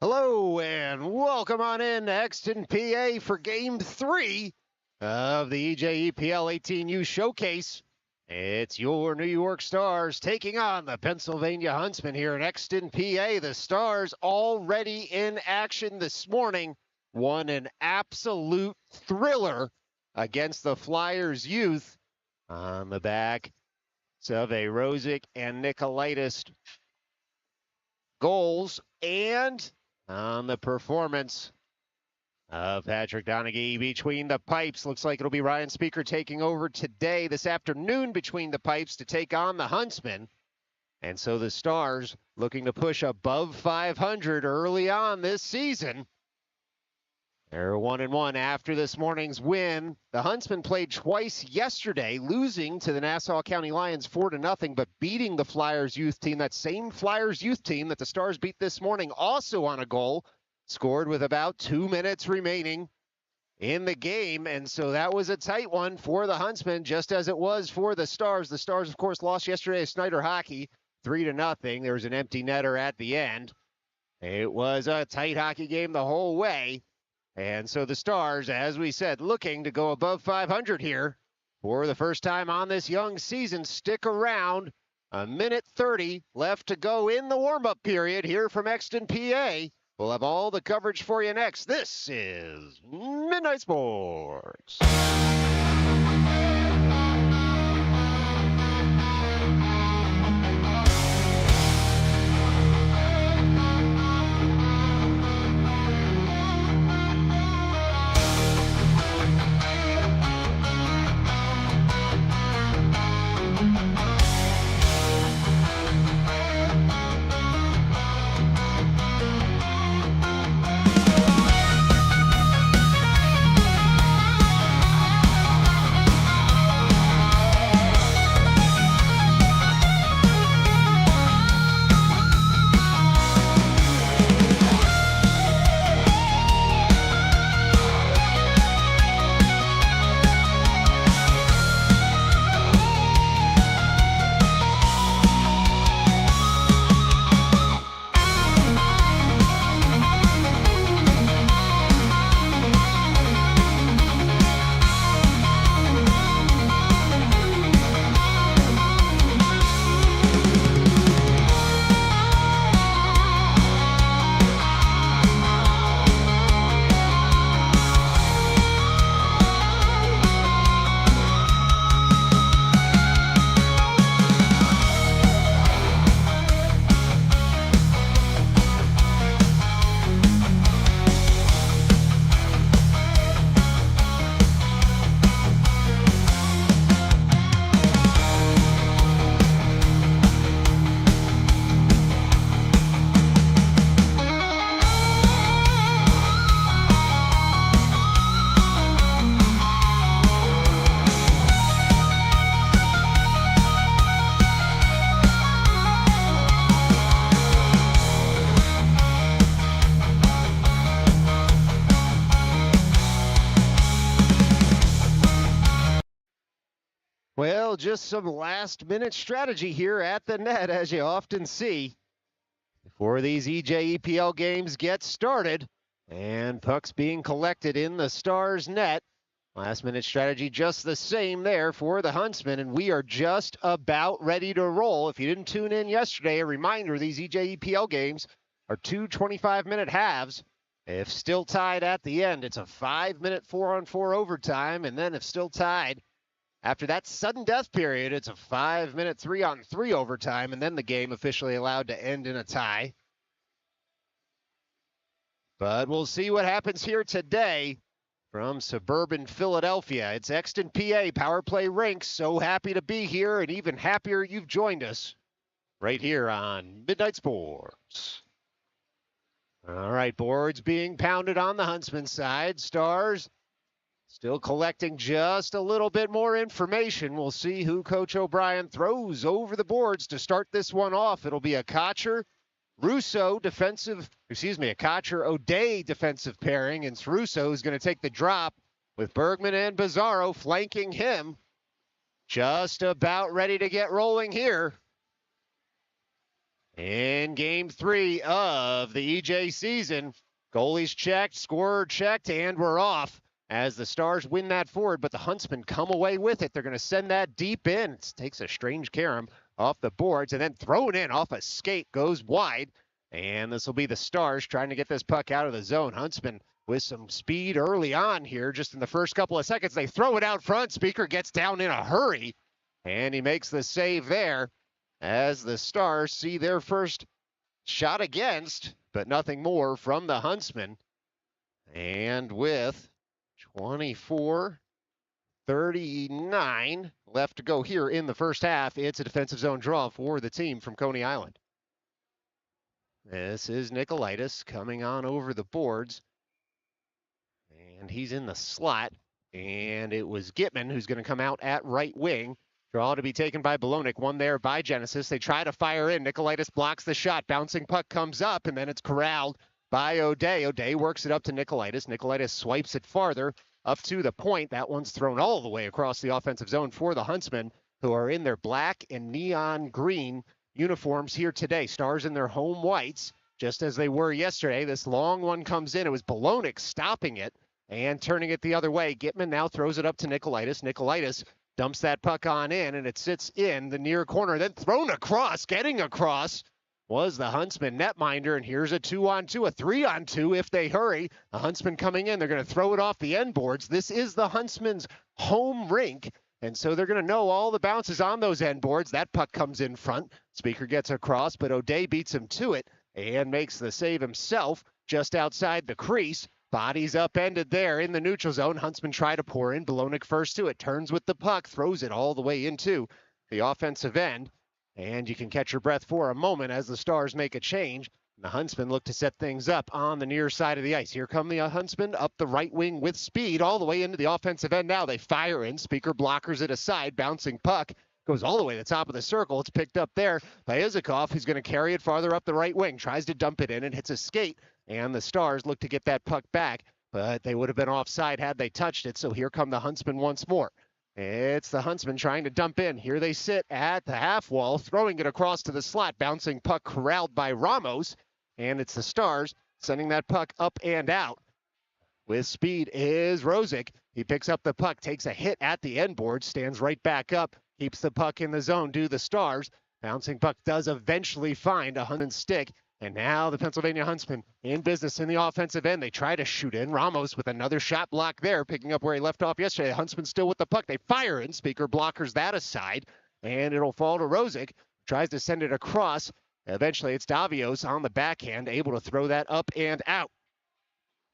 Hello and welcome on in to Exton, PA for Game 3 of the EJEPL 18U Showcase. It's your New York Stars taking on the Pennsylvania Huntsmen here in Exton, PA. The Stars already in action this morning. Won an absolute thriller against the Flyers youth on the back of a Rosick and Nicolaitis goals and on the performance of Patrick Donaghy between the pipes. Looks like it'll be Ryan Speaker taking over today, this afternoon, between the pipes to take on the Huntsmen. And so the Stars looking to push above 500 early on this season. They're 1-1 after this morning's win. The Huntsmen played twice yesterday, losing to the Nassau County Lions 4-0, but beating the Flyers youth team, that same Flyers youth team that the Stars beat this morning, also on a goal, scored with about 2 minutes remaining in the game. And so that was a tight one for the Huntsmen, just as it was for the Stars. The Stars, of course, lost yesterday to Snyder Hockey 3-0. There was an empty netter at the end. It was a tight hockey game the whole way. And so the Stars, as we said, looking to go above 500 here for the first time on this young season. Stick around. A minute 30 left to go in the warm-up period here from Exton, PA. We'll have all the coverage for you next. This is Midnight Sports. Well, just some last-minute strategy here at the net, as you often see, before these EJEPL games get started. And pucks being collected in the Stars' net. Last-minute strategy just the same there for the Huntsmen, and we are just about ready to roll. If you didn't tune in yesterday, a reminder, these EJEPL games are 2 25-minute halves. If still tied at the end, it's a 5-minute 4-on-4 overtime, and then if still tied, after that sudden death period, it's a 5-minute 3-on-3 overtime, and then the game officially allowed to end in a tie. But we'll see what happens here today from suburban Philadelphia. It's Exton, PA, Power Play Rinks. So happy to be here, and even happier you've joined us right here on Midnight Sports. All right, boards being pounded on the Huntsman side. Stars still collecting just a little bit more information. We'll see who Coach O'Brien throws over the boards to start this one off. It'll be a Kocher-O'Day defensive pairing, and Russo is going to take the drop with Bergman and Bizarro flanking him. Just about ready to get rolling here. In game 3 of the EJ season, goalies checked, scorer checked, and we're off as the Stars win that forward, but the Huntsmen come away with it. They're going to send that deep in. It takes a strange carom off the boards and then throw it in off a skate, goes wide. And this will be the Stars trying to get this puck out of the zone. Huntsmen with some speed early on here, just in the first couple of seconds. They throw it out front. Speaker gets down in a hurry, and he makes the save there as the Stars see their first shot against, but nothing more from the Huntsmen. And with 24:39 left to go here in the first half, it's a defensive zone draw for the team from Coney Island. This is Nikolaitis coming on over the boards, and he's in the slot, and it was Gitman who's going to come out at right wing. Draw to be taken by Bolognic, one there by Genesis. They try to fire in. Nikolaitis blocks the shot. Bouncing puck comes up, and then it's corralled by O'Day. O'Day works it up to Nikolaitis. Nikolaitis swipes it farther up to the point. That one's thrown all the way across the offensive zone for the Huntsmen, who are in their black and neon green uniforms here today. Stars in their home whites, just as they were yesterday. This long one comes in. It was Bolognic stopping it and turning it the other way. Gitman now throws it up to Nikolaitis. Nikolaitis dumps that puck on in, and it sits in the near corner. Then thrown across, getting across, was the Huntsman netminder. And here's a 2-on-2, a 3-on-2 if they hurry. The Huntsman coming in. They're going to throw it off the end boards. This is the Huntsman's home rink, and so they're going to know all the bounces on those end boards. That puck comes in front. Speaker gets across, but O'Day beats him to it and makes the save himself just outside the crease. Bodies upended there in the neutral zone. Huntsman try to pour in. Bolognic first to it. Turns with the puck. Throws it all the way into the offensive end. And you can catch your breath for a moment as the Stars make a change. The Huntsmen look to set things up on the near side of the ice. Here come the Huntsmen up the right wing with speed all the way into the offensive end now. They fire in. Speaker blockers it aside. Bouncing puck goes all the way to the top of the circle. It's picked up there by Izikov, who's going to carry it farther up the right wing. Tries to dump it in and hits a skate. And the Stars look to get that puck back, but they would have been offside had they touched it. So here come the Huntsmen once more. It's the Huntsmen trying to dump in. Here they sit at the half wall, throwing it across to the slot. Bouncing puck corralled by Ramos. And it's the Stars sending that puck up and out. With speed is Rosick. He picks up the puck, takes a hit at the end board, stands right back up, keeps the puck in the zone. Do the Stars. Bouncing puck does eventually find a Huntsman stick. And now the Pennsylvania Huntsmen in business in the offensive end. They try to shoot in. Ramos with another shot block there, picking up where he left off yesterday. The Huntsmen still with the puck. They fire in. Speaker blockers that aside, and it'll fall to Rosick. Tries to send it across. Eventually, it's Davios on the backhand, able to throw that up and out.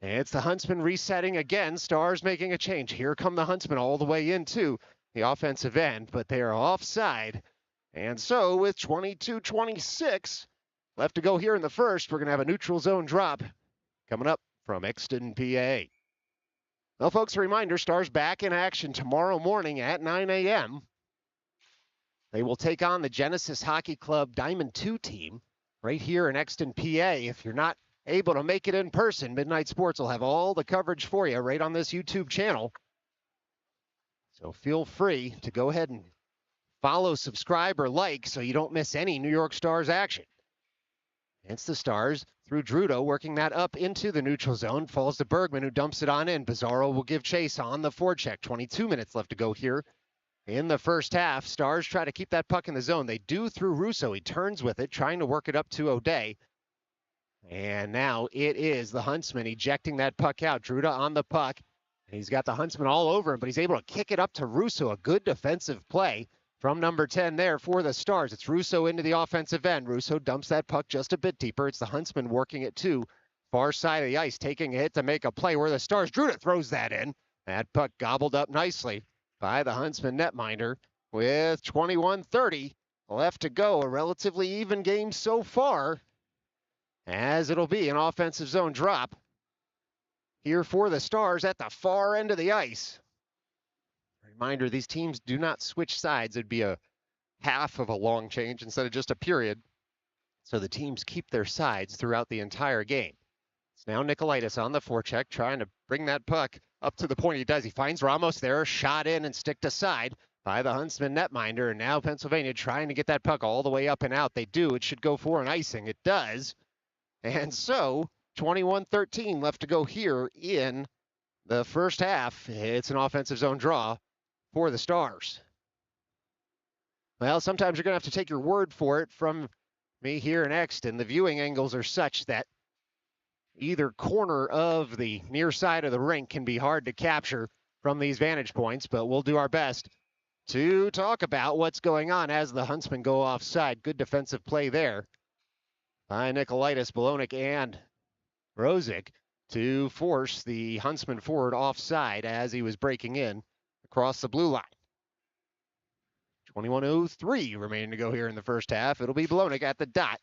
And it's the Huntsmen resetting again. Stars making a change. Here come the Huntsmen all the way into the offensive end, but they are offside. And so with 22-26 left to go here in the first, we're going to have a neutral zone drop coming up from Exton, PA. Well, folks, a reminder, Stars back in action tomorrow morning at 9 a.m. They will take on the Genesis Hockey Club Diamond 2 team right here in Exton, PA. If you're not able to make it in person, Midnight Sports will have all the coverage for you right on this YouTube channel. So feel free to go ahead and follow, subscribe, or like so you don't miss any New York Stars action. It's the Stars through Drudo, working that up into the neutral zone. Falls to Bergman, who dumps it on in. Bizarro will give chase on the forecheck. 22 minutes left to go here in the first half. Stars try to keep that puck in the zone. They do through Russo. He turns with it, trying to work it up to O'Day. And now it is the Huntsman ejecting that puck out. Druda on the puck. And he's got the Huntsman all over him, but he's able to kick it up to Russo. A good defensive play from number 10 there for the Stars. It's Russo into the offensive end. Russo dumps that puck just a bit deeper. It's the Huntsman working it to far side of the ice, taking a hit to make a play where the Stars. Druda throws that in. That puck gobbled up nicely by the Huntsman netminder with 21:30 left to go. A relatively even game so far, as it'll be an offensive zone drop here for the Stars at the far end of the ice. Reminder, these teams do not switch sides. It'd be a half of a long change instead of just a period. So the teams keep their sides throughout the entire game. It's now Nikolaitis on the forecheck, trying to bring that puck up to the point. He does. He finds Ramos there, shot in and sticked aside by the Huntsman netminder, and now Pennsylvania trying to get that puck all the way up and out. They do. It should go for an icing. It does. And so 21-13 left to go here in the first half. It's an offensive zone draw for the Stars. Well, sometimes you're going to have to take your word for it from me here in Exton. The viewing angles are such that either corner of the near side of the rink can be hard to capture from these vantage points, but we'll do our best to talk about what's going on as the Huntsmen go offside. Good defensive play there by Nikolaitis, Bolonic, and Rosick to force the Huntsman forward offside as he was breaking in across the blue line. 21:03 remaining to go here in the first half. It'll be Bolonic at the dot.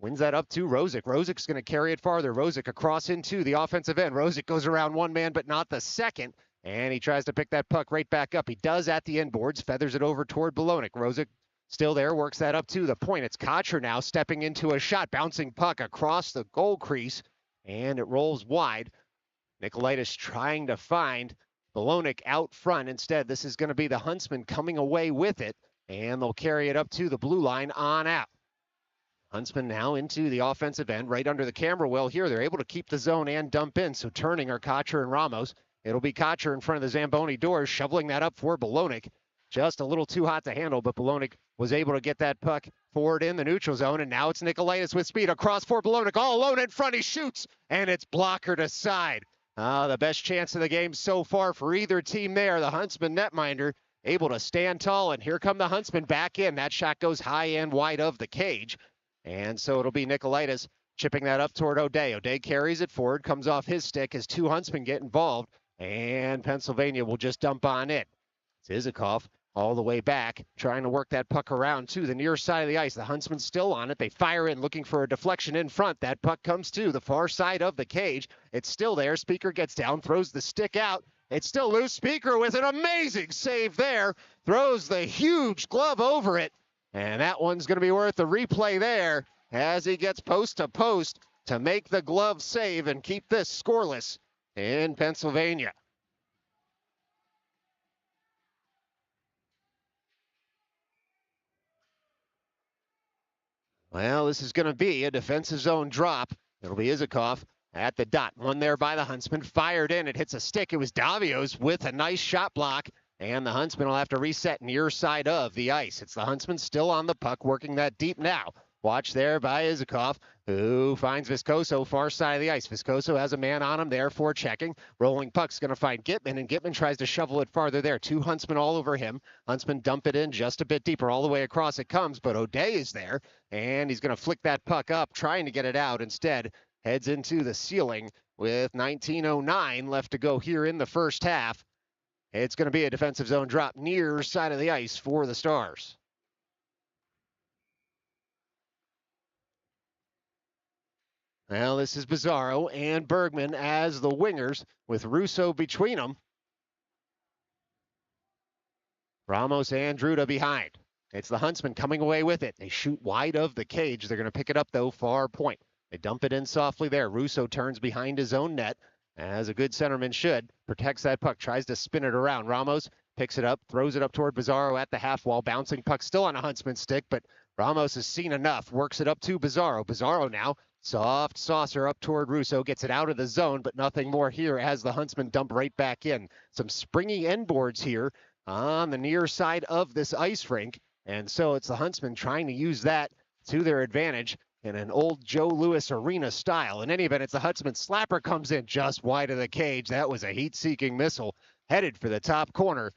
Wins that up to Rosick. Rosick's going to carry it farther. Rosick across into the offensive end. Rosick goes around one man, but not the second. And he tries to pick that puck right back up. He does at the end boards, feathers it over toward Bolonic. Rosick still there, works that up to the point. It's Kocher now stepping into a shot, bouncing puck across the goal crease, and it rolls wide. Nikolaitis trying to find Bolonic out front. Instead, this is going to be the Huntsmen coming away with it, and they'll carry it up to the blue line on out. Huntsmen now into the offensive end, right under the camera well here. They're able to keep the zone and dump in, so turning are Kocher and Ramos. It'll be Kocher in front of the Zamboni doors, shoveling that up for Bolonic. Just a little too hot to handle, but Bolonic was able to get that puck forward in the neutral zone, and now it's Nikolaitis with speed across for Bolonic, all alone in front. He shoots, and it's blockered aside. The best chance of the game so far for either team there. The Huntsman netminder able to stand tall, and here come the Huntsmen back in. That shot goes high and wide of the cage. And so it'll be Nikolaitis chipping that up toward O'Day. O'Day carries it forward, comes off his stick as two Huntsmen get involved, and Pennsylvania will just dump on it. It's Izikov all the way back, trying to work that puck around to the near side of the ice. The Huntsmen still on it. They fire in, looking for a deflection in front. That puck comes to the far side of the cage. It's still there. Speaker gets down, throws the stick out. It's still loose. Speaker with an amazing save there. Throws the huge glove over it. And that one's going to be worth a replay there as he gets post to post to make the glove save and keep this scoreless in Pennsylvania. Well, this is going to be a defensive zone drop. It'll be Izikov at the dot. One there by the Huntsman. Fired in. It hits a stick. It was Davios with a nice shot block. And the Huntsman will have to reset near side of the ice. It's the Huntsman still on the puck, working that deep now. Watch there by Izikov, who finds Viscoso far side of the ice. Viscoso has a man on him there for checking. Rolling puck's going to find Gitman, and Gitman tries to shovel it farther there. Two Huntsmen all over him. Huntsmen dump it in just a bit deeper. All the way across it comes, but O'Day is there, and he's going to flick that puck up, trying to get it out. Instead, heads into the ceiling with 19:09 left to go here in the first half. It's going to be a defensive zone drop near side of the ice for the Stars. Well, this is Bizarro and Bergman as the wingers with Russo between them. Ramos and Druda behind. It's the Huntsmen coming away with it. They shoot wide of the cage. They're going to pick it up, though, far point. They dump it in softly there. Russo turns behind his own net, as a good centerman should. Protects that puck, tries to spin it around. Ramos picks it up, throws it up toward Bizarro at the half wall. Bouncing puck still on a Huntsman stick, but Ramos has seen enough. Works it up to Bizarro. Bizarro now, soft saucer up toward Russo. Gets it out of the zone, but nothing more here as the Huntsmen dump right back in. Some springy end boards here on the near side of this ice rink. And so it's the Huntsmen trying to use that to their advantage in an old Joe Louis arena style. In any event, it's the Huntsman. Slapper comes in just wide of the cage. That was a heat-seeking missile headed for the top corner.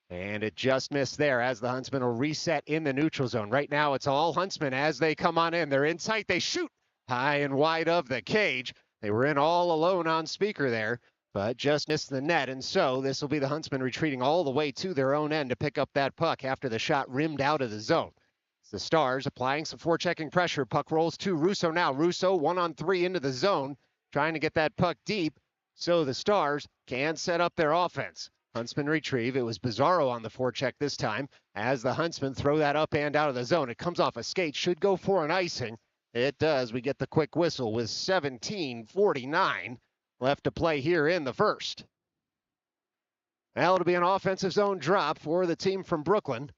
And it just missed there as the Huntsmen will reset in the neutral zone. Right now, it's all Huntsmen as they come on in. They're in tight. They shoot high and wide of the cage. They were in all alone on Speaker there, but just missed the net. And so this will be the Huntsmen retreating all the way to their own end to pick up that puck after the shot rimmed out of the zone. It's the Stars applying some forechecking pressure. Puck rolls to Russo now. Russo 1-on-3 into the zone, trying to get that puck deep so the Stars can set up their offense. Huntsmen retrieve. It was Bizarro on the forecheck this time as the Huntsmen throw that up and out of the zone. It comes off a skate. Should go for an icing. It does. We get the quick whistle with 17:49 left to play here in the first. Well, it'll be an offensive zone drop for the team from Brooklyn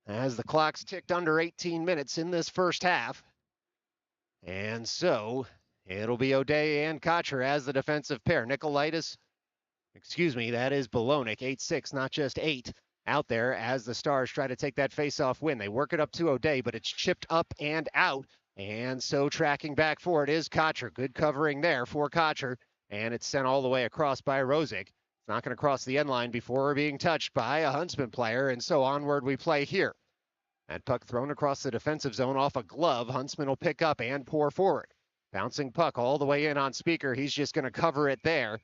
as the clock's ticked under 18 minutes in this first half. And so it'll be O'Day and Kocher as the defensive pair. Nicolaitis, that is Bolonik, 8'6", not just 8, out there as the Stars try to take that face-off win. They work it up to O'Day, but it's chipped up and out. And so tracking back for it is Kocher. Good covering there for Kocher. And it's sent all the way across by Rosick. It's not going to cross the end line before being touched by a Huntsman player. And so onward we play here. That puck thrown across the defensive zone off a glove. Huntsman will pick up and pour forward. Bouncing puck all the way in on Speaker. He's just going to cover it there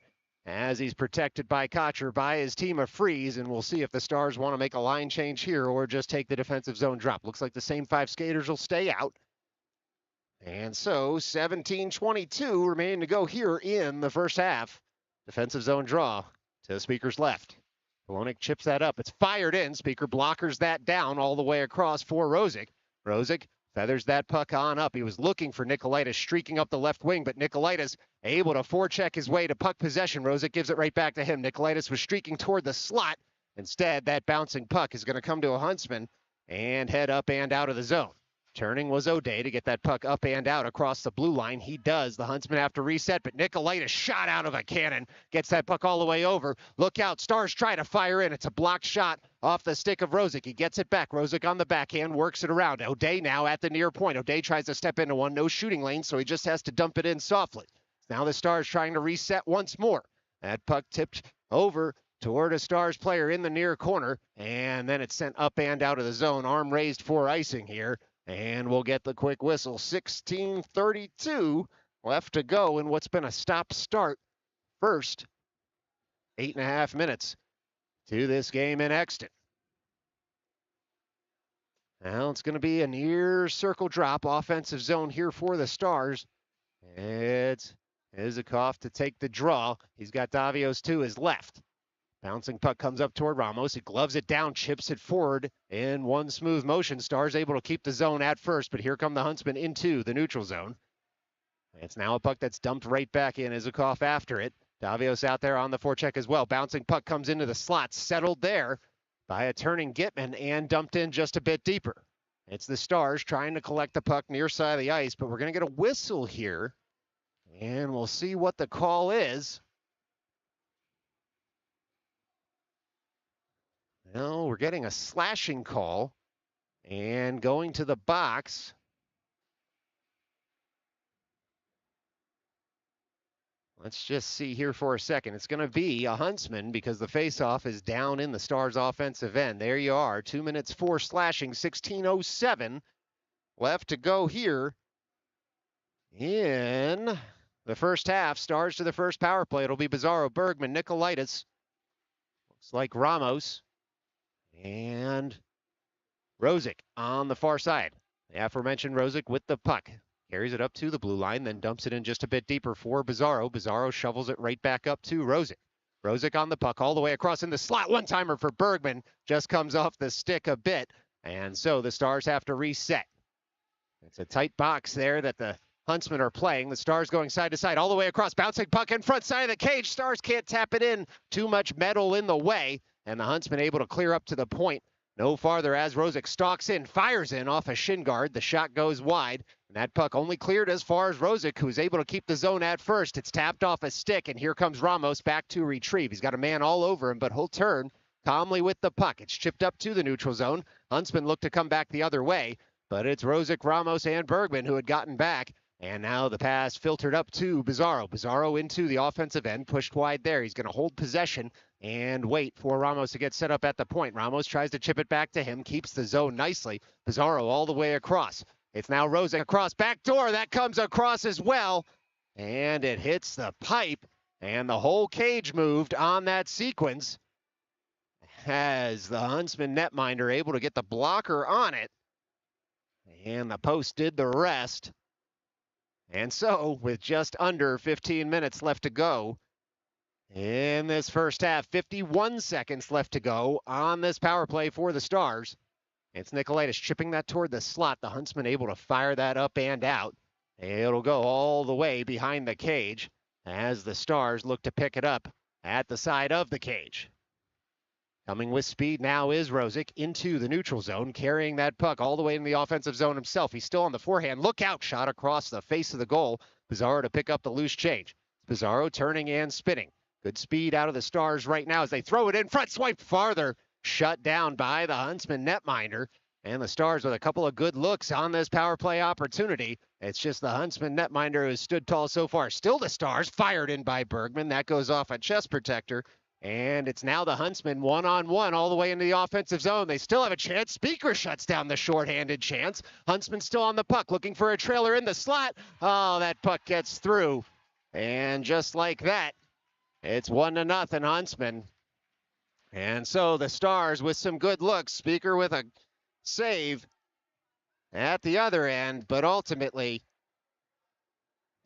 as he's protected by Kocher by his team of frees. And we'll see if the Stars want to make a line change here or just take the defensive zone drop. Looks like the same 5 skaters will stay out. And so 17:22 remaining to go here in the first half. Defensive zone draw to Speaker's left. Bolonik chips that up. It's fired in. Speaker blockers that down all the way across for Rosick. Rosick feathers that puck on up. He was looking for Nicolaitis streaking up the left wing, but Nicolaitis able to forecheck his way to puck possession. Rosick gives it right back to him. Nicolaitis was streaking toward the slot. Instead, that bouncing puck is going to come to a Huntsman and head up and out of the zone. Turning was O'Day to get that puck up and out across the blue line. He does. The Huntsman have to reset, but Nicolaitis shot out of a cannon. Gets that puck all the way over. Look out. Stars try to fire in. It's a blocked shot off the stick of Rosick. He gets it back. Rosick on the backhand, works it around. O'Day now at the near point. O'Day tries to step into one. No shooting lane, so he just has to dump it in softly. Now the Stars trying to reset once more. That puck tipped over toward a Stars player in the near corner, and then it's sent up and out of the zone. Arm raised for icing here. And we'll get the quick whistle. 16:32 left to go in what's been a stop-start first 8.5 minutes to this game in Exton. Now it's going to be a near circle drop offensive zone here for the Stars. It's Izakov to take the draw. He's got Davios to his left. Bouncing puck comes up toward Ramos. He gloves it down, chips it forward in one smooth motion. Stars able to keep the zone at first, but here come the Huntsmen into the neutral zone. It's now a puck that's dumped right back in. Izakov after it. Davios out there on the forecheck as well. Bouncing puck comes into the slot, settled there by a turning Gitman and dumped in just a bit deeper. It's the Stars trying to collect the puck near side of the ice, but we're going to get a whistle here, and we'll see what the call is. No, we're getting a slashing call and going to the box. Let's just see here for a second. It's going to be a Huntsman because the faceoff is down in the Stars' offensive end. There you are, 2 minutes 4 slashing, 16:07 left to go here in the first half. Stars to the first power play. It'll be Bizarro, Bergman, Nicolaitis. Looks like Ramos. And Rosick on the far side. The aforementioned Rosick with the puck. Carries it up to the blue line, then dumps it in just a bit deeper for Bizarro. Bizarro shovels it right back up to Rosick. Rosick on the puck all the way across in the slot. One-timer for Bergman. Just comes off the stick a bit. And so the Stars have to reset. It's a tight box there that the Huntsmen are playing. The Stars going side to side all the way across. Bouncing puck in front side of the cage. Stars can't tap it in. Too much metal in the way. And the Huntsmen able to clear up to the point. No farther as Rosick stalks in, fires in off a shin guard. The shot goes wide. And that puck only cleared as far as Rosick, who's able to keep the zone at first. It's tapped off a stick, and here comes Ramos back to retrieve. He's got a man all over him, but he'll turn calmly with the puck. It's chipped up to the neutral zone. Huntsmen look to come back the other way, but it's Rosick, Ramos, and Bergman who had gotten back. And now the pass filtered up to Bizarro. Bizarro into the offensive end, pushed wide there. He's going to hold possession and wait for Ramos to get set up at the point. Ramos tries to chip it back to him, keeps the zone nicely. Bizarro all the way across. It's now Rosick across back door. That comes across as well. And it hits the pipe. And the whole cage moved on that sequence. As the Huntsman netminder able to get the blocker on it. And the post did the rest. And so, with just under 15 minutes left to go in this first half, 51 seconds left to go on this power play for the Stars. It's Nicolaitis chipping that toward the slot. The Huntsman able to fire that up and out. It'll go all the way behind the cage as the Stars look to pick it up at the side of the cage. Coming with speed now is Rosick into the neutral zone, carrying that puck all the way in the offensive zone himself. He's still on the forehand. Look out, shot across the face of the goal. Pizarro to pick up the loose change. Pizarro turning and spinning. Good speed out of the Stars right now as they throw it in front, swipe farther. Shut down by the Huntsman netminder. And the Stars with a couple of good looks on this power play opportunity. It's just the Huntsman netminder who has stood tall so far. Still the Stars, fired in by Bergman. That goes off a chest protector. And it's now the Huntsmen one-on-one all the way into the offensive zone. They still have a chance. Speaker shuts down the shorthanded chance. Huntsman still on the puck, looking for a trailer in the slot. Oh, that puck gets through. And just like that, it's 1-0 Huntsmen. And so the Stars with some good looks. Speaker with a save at the other end, but ultimately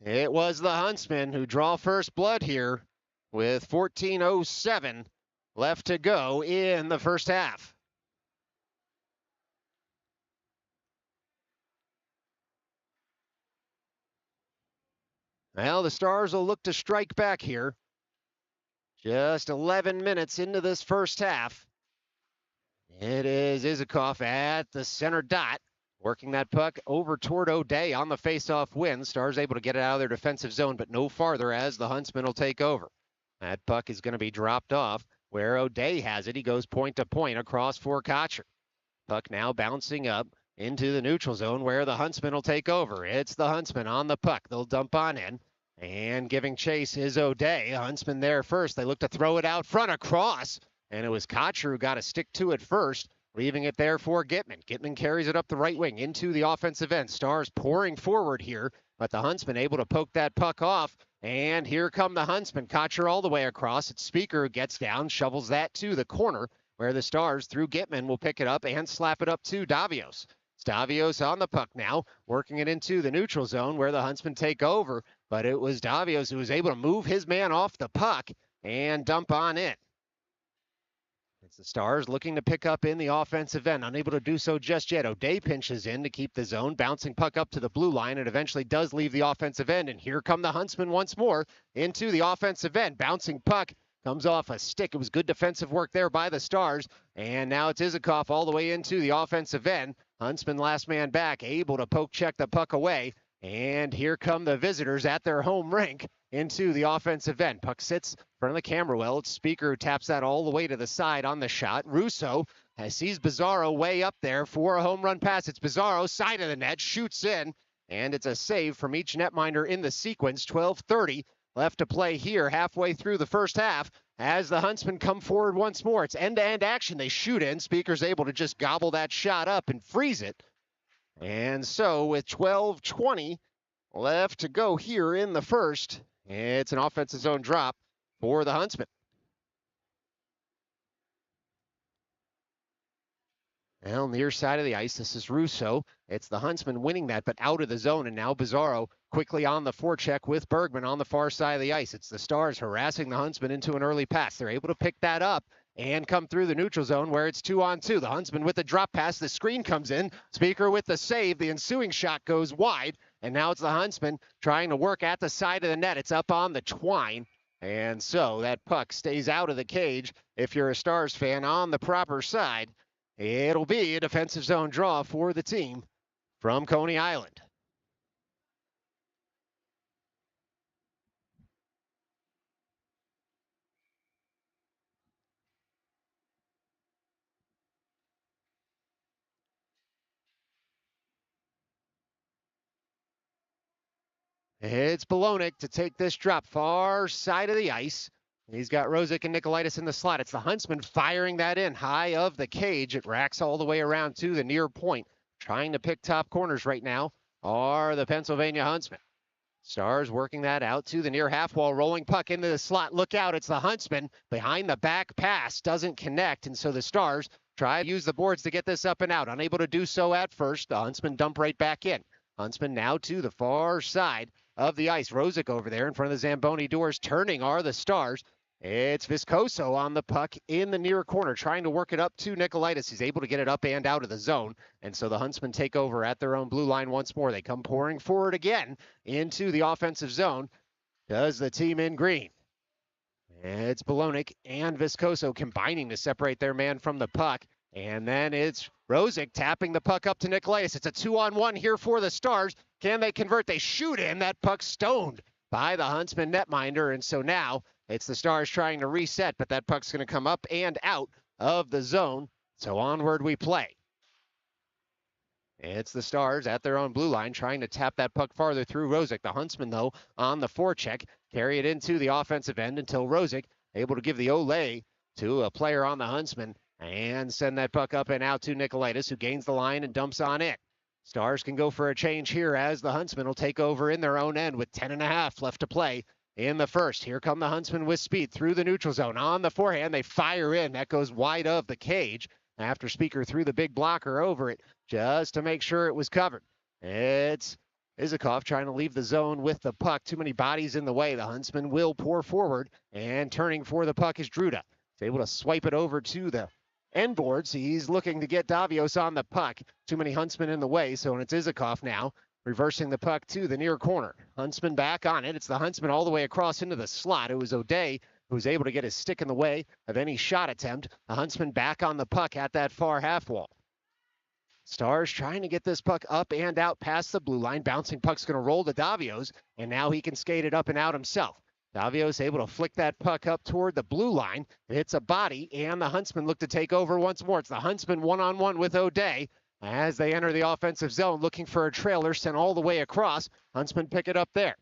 it was the Huntsmen who draw first blood here with 14:07 left to go in the first half. Well, the Stars will look to strike back here. Just 11 minutes into this first half. It is Izikov at the center dot, working that puck over toward O'Day on the face-off win. Stars able to get it out of their defensive zone, but no farther as the Huntsmen will take over. That puck is going to be dropped off where O'Day has it. He goes point to point across for Kotcher. Puck now bouncing up into the neutral zone where the Huntsmen will take over. It's the Huntsmen on the puck. They'll dump on in. And giving chase is O'Day. Huntsmen there first. They look to throw it out front across. And it was Kotcher who got to stick to it first, leaving it there for Gitman. Gitman carries it up the right wing into the offensive end. Stars pouring forward here, but the Huntsmen able to poke that puck off. And here come the Huntsmen. Kotcher all the way across. It's Speaker who gets down, shovels that to the corner, where the Stars, through Gitman, will pick it up and slap it up to Davios. Davios on the puck now, working it into the neutral zone where the Huntsmen take over. But it was Davios who was able to move his man off the puck and dump on in. It's the Stars looking to pick up in the offensive end, unable to do so just yet. O'Day pinches in to keep the zone, bouncing puck up to the blue line, and eventually does leave the offensive end. And here come the Huntsmen once more into the offensive end. Bouncing puck comes off a stick. It was good defensive work there by the Stars. And now it's Izikov all the way into the offensive end. Huntsman last man back, able to poke check the puck away. And here come the visitors at their home rink into the offensive end. Puck sits in front of the camera well. It's Speaker who taps that all the way to the side on the shot. Russo sees Pizarro way up there for a home run pass. It's Pizarro, side of the net, shoots in, and it's a save from each netminder in the sequence. 12:30 left to play here halfway through the first half as the Huntsmen come forward once more. It's end-to-end action. They shoot in. Speaker's able to just gobble that shot up and freeze it. And so with 12:20 left to go here in the first, it's an offensive zone drop for the Huntsmen. Well, near side of the ice, this is Russo. It's the Huntsmen winning that, but out of the zone, and now Pizarro quickly on the forecheck with Bergman on the far side of the ice. It's the Stars harassing the Huntsmen into an early pass. They're able to pick that up and come through the neutral zone where it's 2-on-2. The Huntsmen with the drop pass. The screen comes in. Speaker with the save. The ensuing shot goes wide, and now it's the Huntsmen trying to work at the side of the net. It's up on the twine, and so that puck stays out of the cage. If you're a Stars fan on the proper side, it'll be a defensive zone draw for the team from Coney Island. It's Bolonik to take this drop far side of the ice. He's got Rosick and Nikolaitis in the slot. It's the Huntsmen firing that in high of the cage. It racks all the way around to the near point. Trying to pick top corners right now are the Pennsylvania Huntsmen. Stars working that out to the near half wall, rolling puck into the slot. Look out, it's the Huntsmen. Behind the back pass doesn't connect, and so the Stars try to use the boards to get this up and out. Unable to do so at first. The Huntsmen dump right back in. Huntsmen now to the far side of the ice. Rosick over there in front of the Zamboni doors. Turning are the Stars. It's Viscoso on the puck in the near corner, trying to work it up to Nikolaitis. He's able to get it up and out of the zone. And so the Huntsmen take over at their own blue line once more. They come pouring forward again into the offensive zone. Does the team in green. It's Bolognic and Viscoso combining to separate their man from the puck. And then it's Rosick tapping the puck up to Nicolaitis. It's a 2-on-1 here for the Stars. Can they convert? They shoot in. That puck stoned by the Huntsman netminder. And so now it's the Stars trying to reset, but that puck's going to come up and out of the zone. So onward we play. It's the Stars at their own blue line trying to tap that puck farther through Rosick. The Huntsmen, though, on the forecheck, carry it into the offensive end until Rosick able to give the Olay to a player on the Huntsmen and send that puck up and out to Nicolaitis, who gains the line and dumps on it. Stars can go for a change here as the Huntsmen will take over in their own end with 10.5 left to play in the first. Here come the Huntsmen with speed through the neutral zone. On the forehand, they fire in. That goes wide of the cage after Speaker threw the big blocker over it just to make sure it was covered. It's Izakov trying to leave the zone with the puck. Too many bodies in the way. The Huntsman will pour forward, and turning for the puck is Druda. He's able to swipe it over to the end boards. He's looking to get Davios on the puck. Too many Huntsmen in the way, so it's Izakov now reversing the puck to the near corner. Huntsman back on it. It's the Huntsman all the way across into the slot. It was O'Day who was able to get his stick in the way of any shot attempt. The Huntsman back on the puck at that far half wall. Stars trying to get this puck up and out past the blue line. Bouncing puck's going to roll to Davios, and now he can skate it up and out himself. Davios able to flick that puck up toward the blue line. It hits a body, and the Huntsmen look to take over once more. It's the Huntsmen one-on-one with O'Day as they enter the offensive zone, looking for a trailer sent all the way across. Huntsmen pick it up there.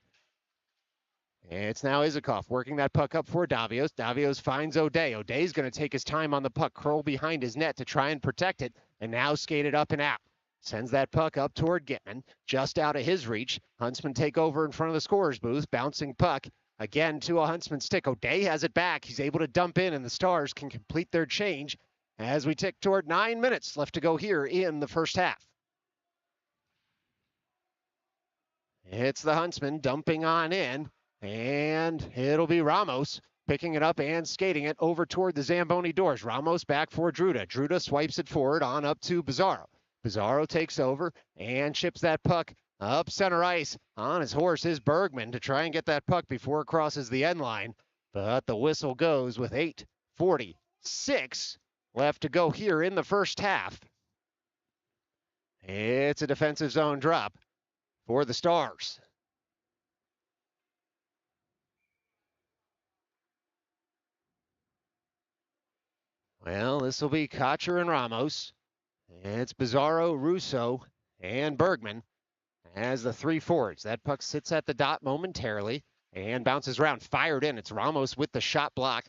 It's now Izakov working that puck up for Davios. Davios finds O'Day. O'Day's going to take his time on the puck, curl behind his net to try and protect it, and now skate it up and out. Sends that puck up toward Gitman, just out of his reach. Huntsmen take over in front of the scorer's booth. Bouncing puck again to a Huntsman stick. O'Day has it back. He's able to dump in, and the Stars can complete their change as we tick toward 9 minutes left to go here in the first half. It's the Huntsmen dumping on in, and it'll be Ramos picking it up and skating it over toward the Zamboni doors. Ramos back for Druda. Druda swipes it forward on up to Bizarro. Bizarro takes over and chips that puck up center ice. On his horse is Bergman to try and get that puck before it crosses the end line. But the whistle goes with 8:46 left to go here in the first half. It's a defensive zone drop for the Stars. Well, this will be Kocher and Ramos. It's Bizarro, Russo, and Bergman as the three forwards. That puck sits at the dot momentarily and bounces around, fired in. It's Ramos with the shot block.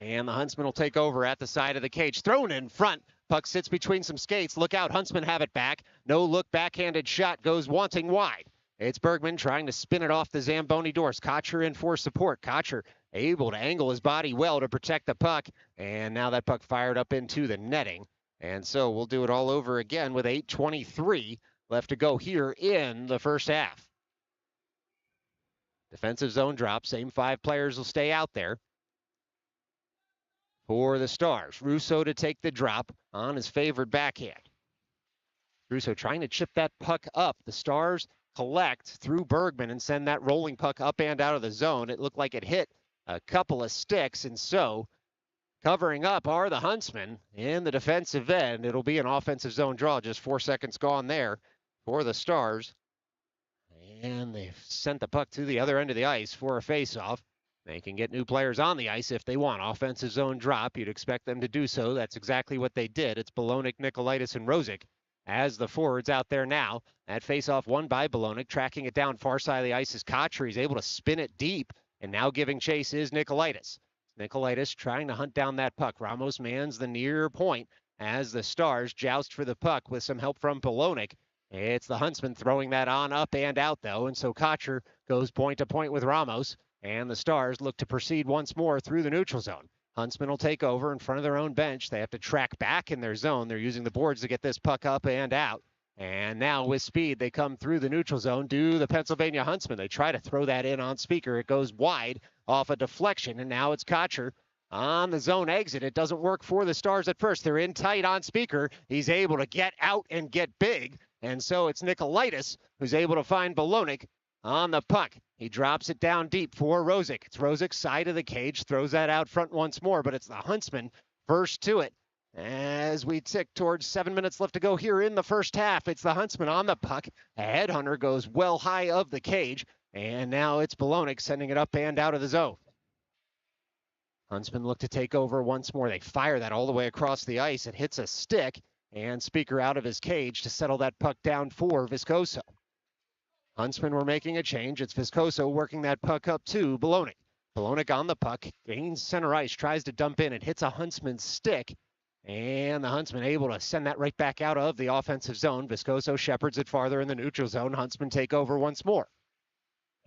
And the Huntsman will take over at the side of the cage. Thrown in front. Puck sits between some skates. Look out, Huntsman have it back. No look, backhanded shot goes wanting wide. It's Bergman trying to spin it off the Zamboni doors. Kocher in for support. Kocher able to angle his body well to protect the puck. And now that puck fired up into the netting. And so we'll do it all over again with 8:23 left to go here in the first half. Defensive zone drop. Same 5 players will stay out there for the Stars. Russo to take the drop on his favored backhand. Russo trying to chip that puck up. The Stars collect through Bergman and send that rolling puck up and out of the zone. It looked like it hit a couple of sticks, and so covering up are the Huntsmen in the defensive end. It'll be an offensive zone draw. Just 4 seconds gone there for the Stars. And they've sent the puck to the other end of the ice for a faceoff. They can get new players on the ice if they want. Offensive zone drop, you'd expect them to do so. That's exactly what they did. It's Bolognic, Nicolaitis, and Rosick as the forwards out there now. That faceoff won by Bolognic. Tracking it down far side of the ice is Kocher. He's able to spin it deep, and now giving chase is Nicolaitis. Nicolaitis trying to hunt down that puck. Ramos mans the near point as the Stars joust for the puck with some help from Bolognic. It's the Huntsman throwing that on up and out, though, and so Kocher goes point to point with Ramos, and the Stars look to proceed once more through the neutral zone. Huntsmen will take over in front of their own bench. They have to track back in their zone. They're using the boards to get this puck up and out. And now with speed, they come through the neutral zone to the Pennsylvania Huntsmen. They try to throw that in on Speaker. It goes wide off a deflection, and now it's Kocher on the zone exit. It doesn't work for the Stars at first. They're in tight on Speaker. He's able to get out and get big, and so it's Nicolaitis who's able to find Bolognic on the puck. He drops it down deep for Rosick. It's Rosick's side of the cage, throws that out front once more, but it's the Huntsmen first to it. As we tick towards 7 minutes left to go here in the first half, it's the Huntsmen on the puck. A headhunter goes well high of the cage, and now it's Bolognic sending it up and out of the zone. Huntsmen look to take over once more. They fire that all the way across the ice. It hits a stick, and Speaker out of his cage to settle that puck down for Viscoso. Huntsmen were making a change. It's Viscoso working that puck up to Bolognic. Bolognic on the puck, gains center ice, tries to dump in. It hits a Huntsman stick, and the Huntsman able to send that right back out of the offensive zone. Viscoso shepherds it farther in the neutral zone. Huntsmen take over once more.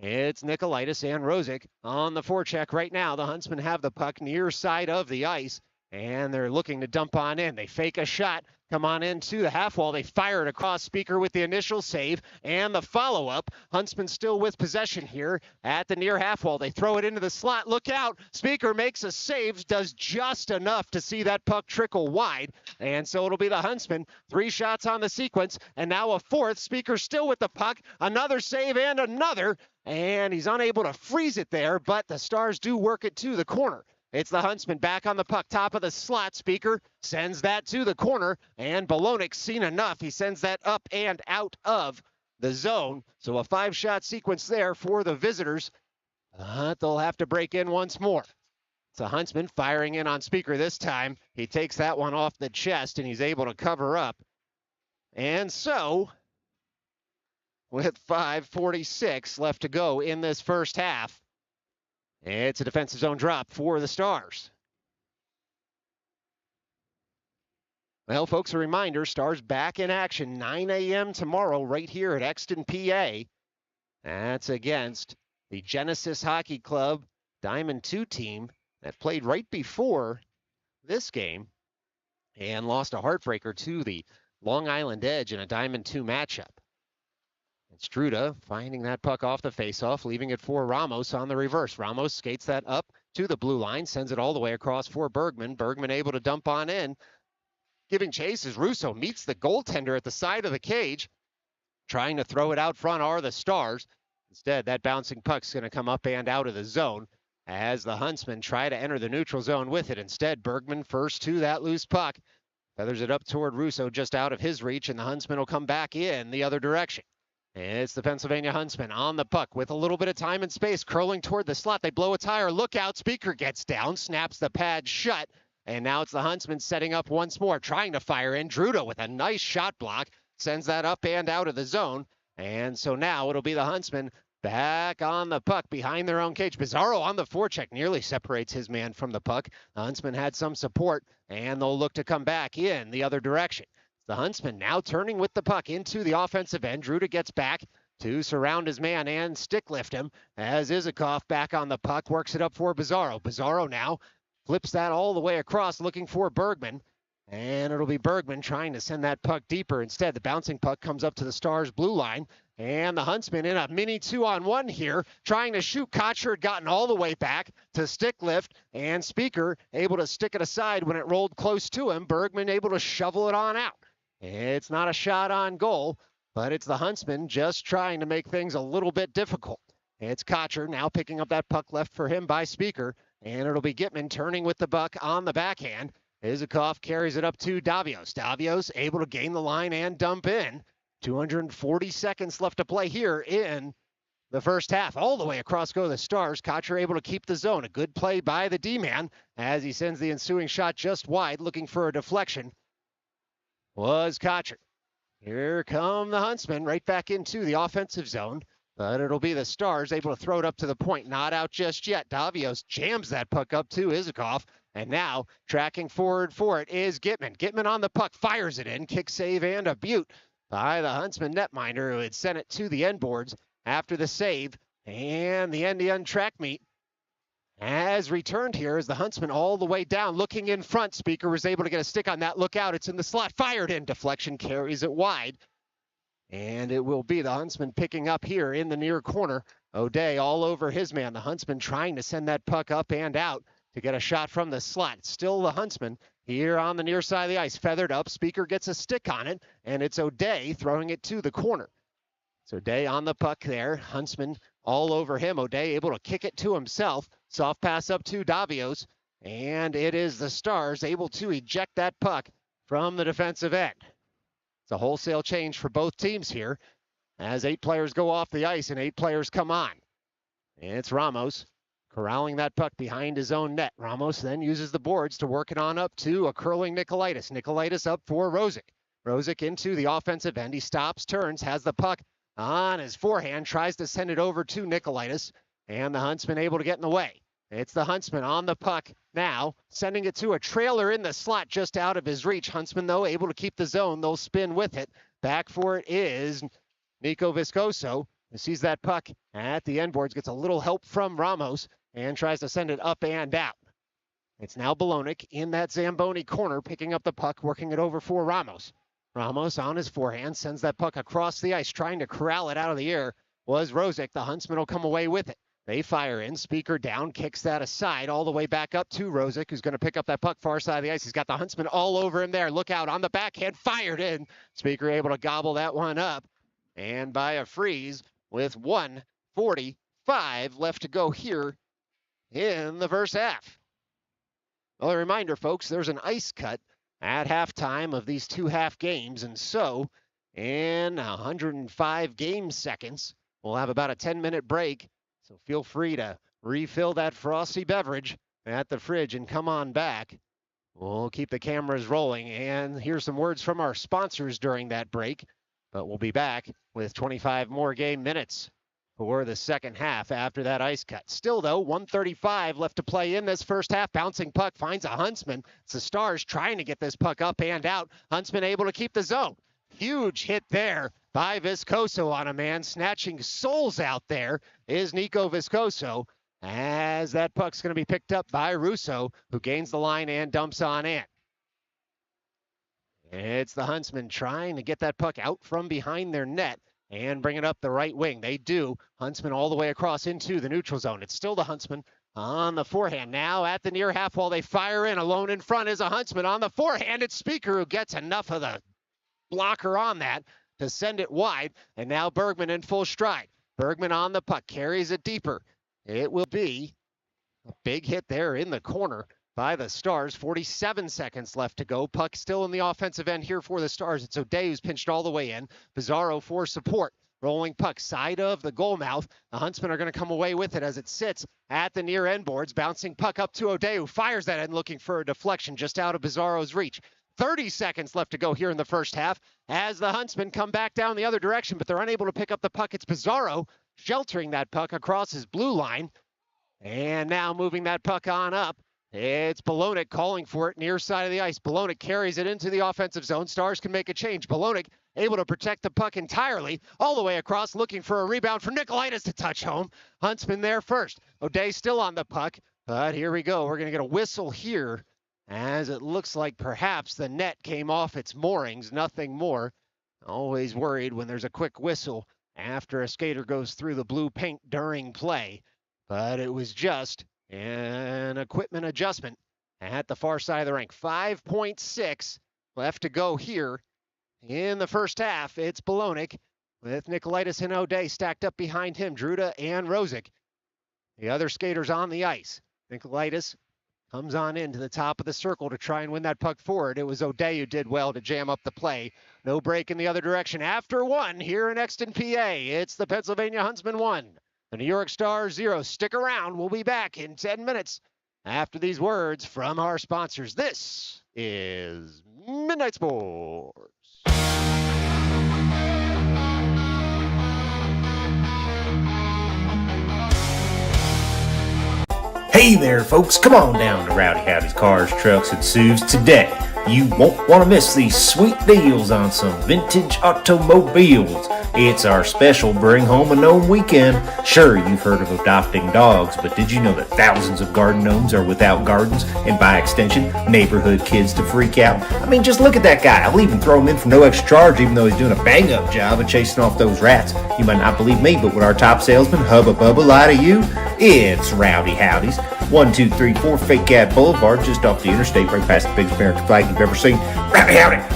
It's Nikolaitis and Rosick on the forecheck right now. The Huntsmen have the puck near side of the ice, and they're looking to dump on in. They fake a shot, come on into the half wall. They fire it across. Speaker with the initial save and the follow-up. Huntsman still with possession here at the near half wall. They throw it into the slot. Look out. Speaker makes a save, does just enough to see that puck trickle wide. And so it'll be the Huntsmen. 3 shots on the sequence, and now a fourth. Speaker still with the puck. Another save and another. And he's unable to freeze it there, but the Stars do work it to the corner. It's the Huntsman back on the puck, top of the slot. Speaker sends that to the corner, and Bolognic's seen enough. He sends that up and out of the zone. So a 5-shot sequence there for the visitors. They'll have to break in once more. It's a Huntsman firing in on Speaker this time. He takes that one off the chest, and he's able to cover up. And so, with 5:46 left to go in this first half, it's a defensive zone drop for the Stars. Well, folks, a reminder, Stars back in action 9 a.m. tomorrow right here at Exton, PA. That's against the Genesis Hockey Club Diamond 2 team that played right before this game and lost a heartbreaker to the Long Island Edge in a Diamond 2 matchup. It's Druda finding that puck off the faceoff, leaving it for Ramos on the reverse. Ramos skates that up to the blue line, sends it all the way across for Bergman. Bergman able to dump on in. Giving chase as Russo meets the goaltender at the side of the cage. Trying to throw it out front are the Stars. Instead, that bouncing puck's going to come up and out of the zone as the Huntsmen try to enter the neutral zone with it. Instead, Bergman first to that loose puck. Feathers it up toward Russo just out of his reach, and the Huntsmen will come back in the other direction. It's the Pennsylvania Huntsmen on the puck with a little bit of time and space, curling toward the slot. They blow a tire. Look out. Speaker gets down, snaps the pad shut. And now it's the Huntsmen setting up once more, trying to fire in. Druda with a nice shot block, sends that up and out of the zone. And so now it'll be the Huntsmen back on the puck behind their own cage. Bizarro on the forecheck nearly separates his man from the puck. The Huntsmen had some support, and they'll look to come back in the other direction. The Huntsmen now turning with the puck into the offensive end. Druda gets back to surround his man and stick lift him as Izakov back on the puck works it up for Bizarro. Bizarro now flips that all the way across looking for Bergman. And it'll be Bergman trying to send that puck deeper. Instead, the bouncing puck comes up to the Stars' blue line. And the Huntsmen in a mini 2-on-1 here, trying to shoot. Kocher had gotten all the way back to stick lift, and Speaker able to stick it aside when it rolled close to him. Bergman able to shovel it on out. It's not a shot on goal, but it's the Huntsmen just trying to make things a little bit difficult. It's Kocher now picking up that puck left for him by Speaker, and it'll be Gitman turning with the puck on the backhand. Izakov carries it up to Davios. Davios able to gain the line and dump in. 240 seconds left to play here in the first half. All the way across go the Stars. Kocher able to keep the zone. A good play by the D-man as he sends the ensuing shot just wide, looking for a deflection. Was Kocher. Here come the Huntsmen right back into the offensive zone, but it'll be the Stars able to throw it up to the point. Not out just yet. Davios jams that puck up to Izakov, and now tracking forward for it is Gitman. Gitman on the puck, fires it in, kick save and a butte by the Huntsman netminder who had sent it to the end boards after the save, and the end-to-end track meet has returned here as the Huntsman all the way down, looking in front. Speaker was able to get a stick on that. Look out, it's in the slot, fired in. Deflection carries it wide. And it will be the Huntsman picking up here in the near corner. O'Day all over his man. The Huntsman trying to send that puck up and out to get a shot from the slot. It's still the Huntsman here on the near side of the ice. Feathered up, Speaker gets a stick on it, and it's O'Day throwing it to the corner. So O'Day on the puck there. Huntsman all over him. O'Day able to kick it to himself. Soft pass up to Davios. And it is the Stars able to eject that puck from the defensive end. It's a wholesale change for both teams here as 8 players go off the ice and 8 players come on. And it's Ramos corralling that puck behind his own net. Ramos then uses the boards to work it on up to a curling Nikolaitis. Nikolaitis up for Rosick. Rosick into the offensive end. He stops, turns, has the puck on his forehand, tries to send it over to Nikolaitis, and the Huntsman able to get in the way. It's the Huntsman on the puck now, sending it to a trailer in the slot just out of his reach. Huntsman, though, able to keep the zone. They'll spin with it. Back for it is Nico Viscoso, who sees that puck at the end boards, gets a little help from Ramos, and tries to send it up and out. It's now Bolonic in that Zamboni corner, picking up the puck, working it over for Ramos. Ramos on his forehand sends that puck across the ice, trying to corral it out of the air was Rosick. The Huntsman will come away with it. They fire in, Speaker down, kicks that aside all the way back up to Rosick, who's going to pick up that puck far side of the ice. He's got the Huntsman all over him there. Look out on the backhand, fired in. Speaker able to gobble that one up. And by a freeze with 1:45 left to go here in the first half. Well, a reminder, folks, there's an ice cut at halftime of these 2 half games, and so in 105 game seconds, we'll have about a 10-minute break, so feel free to refill that frosty beverage at the fridge and come on back. We'll keep the cameras rolling, and here's some words from our sponsors during that break, but we'll be back with 25 more game minutes for the second half after that ice cut. Still, though, 1:35 left to play in this first half. Bouncing puck finds a Huntsman. It's the Stars trying to get this puck up and out. Huntsman able to keep the zone. Huge hit there by Viscoso on a man. Snatching souls out there is Nico Viscoso, as that puck's going to be picked up by Russo, who gains the line and dumps on in. It's the Huntsman trying to get that puck out from behind their net and bring it up the right wing. They do. Huntsman all the way across into the neutral zone. It's still the Huntsman on the forehand. Now at the near half wall, they fire in. Alone in front is a Huntsman on the forehand. It's Speaker who gets enough of the blocker on that to send it wide. And now Bergman in full stride. Bergman on the puck, carries it deeper. It will be a big hit there in the corner by the Stars. 47 seconds left to go. Puck still in the offensive end here for the Stars. It's O'Day who's pinched all the way in. Pizarro for support. Rolling puck side of the goal mouth. The Huntsmen are going to come away with it as it sits at the near end boards. Bouncing puck up to O'Day, who fires that in looking for a deflection just out of Pizarro's reach. 30 seconds left to go here in the first half as the Huntsmen come back down the other direction, but they're unable to pick up the puck. It's Pizarro sheltering that puck across his blue line. And now moving that puck on up. It's Bolonic calling for it near side of the ice. Bolonic carries it into the offensive zone. Stars can make a change. Bolonic able to protect the puck entirely all the way across, looking for a rebound for Nikolaitis to touch home. Huntsman there first. O'Day still on the puck, but here we go. We're going to get a whistle here as it looks like perhaps the net came off its moorings, nothing more. Always worried when there's a quick whistle after a skater goes through the blue paint during play, but it was just an equipment adjustment at the far side of the rink. 5.6 left to go here in the first half. It's Bolonic with Nikolaitis and O'Day stacked up behind him. Druda and Rosick, the other skaters on the ice. Nikolaitis comes on into the top of the circle to try and win that puck forward. It was O'Day who did well to jam up the play. No break in the other direction. After one here in Exton, PA, it's the Pennsylvania Huntsmen 1. The New York Stars 0. Stick around. We'll be back in 10 minutes after these words from our sponsors. This is Midnight Sports. Hey there, folks. Come on down to Rowdy Howdy's Cars, Trucks, and SUVs today. You won't want to miss these sweet deals on some vintage automobiles. It's our special Bring Home a Gnome weekend. Sure, you've heard of adopting dogs, but did you know that thousands of garden gnomes are without gardens, and by extension, neighborhood kids to freak out? I mean, just look at that guy. I'll even throw him in for no extra charge, even though he's doing a bang-up job of chasing off those rats. You might not believe me, but with our top salesman, Hubba Bubba, lie to you? It's Rowdy Howdy's. 1234 Fake Cat Boulevard, just off the interstate, right past the biggest American flag you've ever seen. Rowdy Howdy!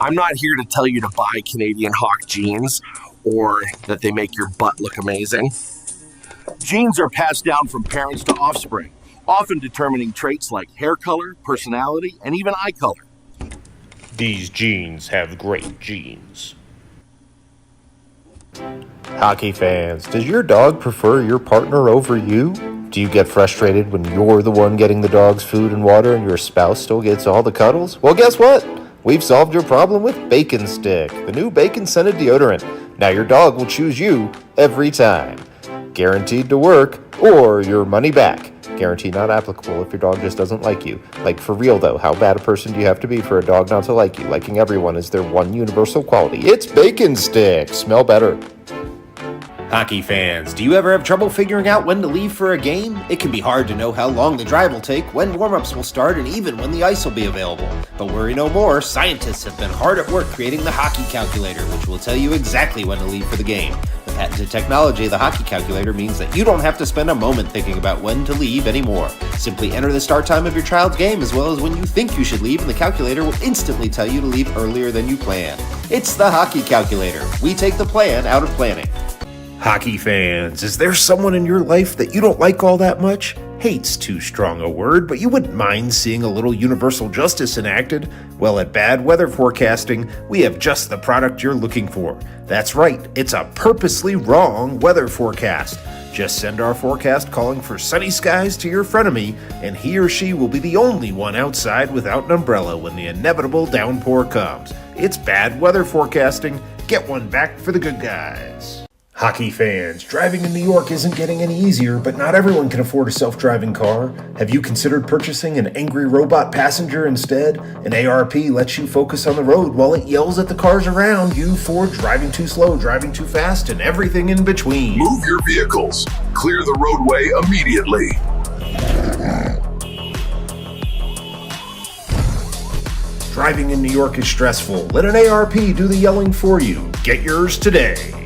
I'm not here to tell you to buy Canadian Hawk jeans or that they make your butt look amazing. Genes are passed down from parents to offspring, often determining traits like hair color, personality, and even eye color. These genes have great genes. Hockey fans, does your dog prefer your partner over you? Do you get frustrated when you're the one getting the dog's food and water and your spouse still gets all the cuddles? Well, guess what? We've solved your problem with Bacon Stick, the new bacon-scented deodorant. Now your dog will choose you every time. Guaranteed to work or your money back. Guarantee not applicable if your dog just doesn't like you. Like, for real though, how bad a person do you have to be for a dog not to like you? Liking everyone is their one universal quality. It's Bacon Stick. Smell better. Hockey fans, do you ever have trouble figuring out when to leave for a game? It can be hard to know how long the drive will take, when warm-ups will start, and even when the ice will be available. But worry no more, scientists have been hard at work creating the Hockey Calculator, which will tell you exactly when to leave for the game. The patented technology, the Hockey Calculator, means that you don't have to spend a moment thinking about when to leave anymore. Simply enter the start time of your child's game as well as when you think you should leave, and the calculator will instantly tell you to leave earlier than you planned. It's the Hockey Calculator. We take the plan out of planning. Hockey fans, is there someone in your life that you don't like all that much? Hate's too strong a word, but you wouldn't mind seeing a little universal justice enacted? Well, at Bad Weather Forecasting, we have just the product you're looking for. That's right, it's a purposely wrong weather forecast. Just send our forecast calling for sunny skies to your frenemy, and he or she will be the only one outside without an umbrella when the inevitable downpour comes. It's Bad Weather Forecasting. Get one back for the good guys. Hockey fans, driving in New York isn't getting any easier, but not everyone can afford a self-driving car. Have you considered purchasing an angry robot passenger instead? An ARP lets you focus on the road while it yells at the cars around you for driving too slow, driving too fast, and everything in between. Move your vehicles. Clear the roadway immediately. Driving in New York is stressful. Let an ARP do the yelling for you. Get yours today.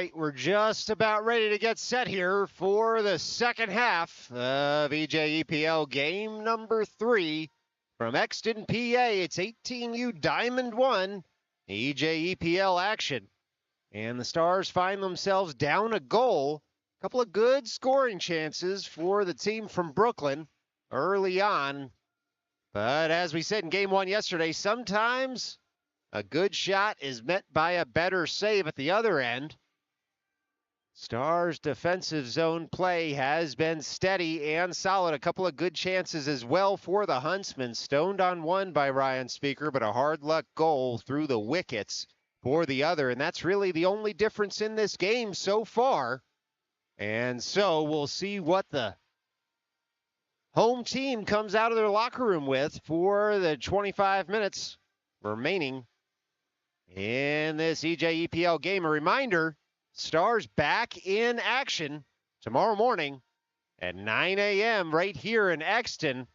right, we're just about ready to get set here for the second half of EJEPL game number 3 from Exton, PA. It's 18U Diamond 1 EJEPL action. And the Stars find themselves down a goal. A couple of good scoring chances for the team from Brooklyn early on. But as we said in game 1 yesterday, sometimes a good shot is met by a better save at the other end. Stars defensive zone play has been steady and solid. A couple of good chances as well for the Huntsmen. Stoned on one by Ryan Speaker, but a hard luck goal through the wickets for the other. And that's really the only difference in this game so far. And so we'll see what the home team comes out of their locker room with for the 25 minutes remaining in this EJEPL game. A reminder, Stars back in action tomorrow morning at 9 a.m. right here in Exton.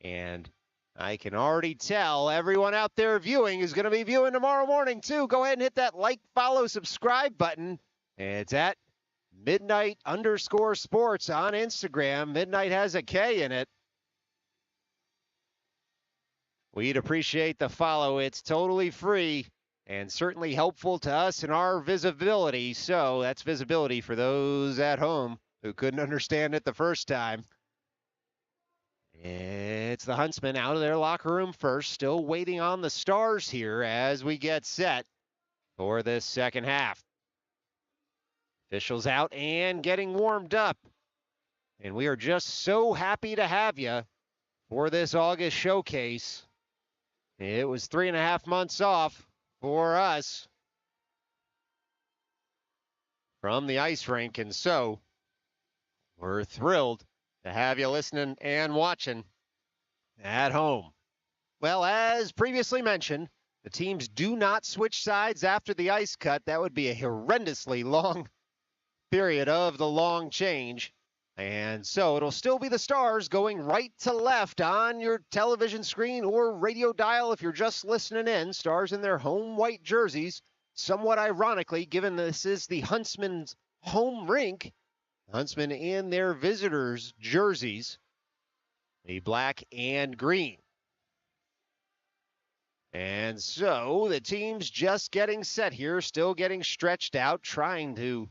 And I can already tell everyone out there viewing is going to be viewing tomorrow morning too. Go ahead and hit that like, follow, subscribe button. It's at Midnight_sports on Instagram. Midnight has a K in it. We'd appreciate the follow. It's totally free and certainly helpful to us in our visibility. So that's visibility for those at home who couldn't understand it the first time. It's the Huntsmen out of their locker room first, still waiting on the Stars here as we get set for this second half. Officials out and getting warmed up. And we are just so happy to have you for this August showcase. It was 3.5 months off for us from the ice rink, and so we're thrilled to have you listening and watching at home. Well, as previously mentioned, the teams do not switch sides after the ice cut. That would be a horrendously long period of the long change. And so it'll still be the Stars going right to left on your television screen or radio dial if you're just listening in. Stars in their home white jerseys, somewhat ironically, given this is the Huntsmen's home rink. Huntsmen in their visitors' jerseys, the black and green. And so the team's just getting set here, still getting stretched out, trying to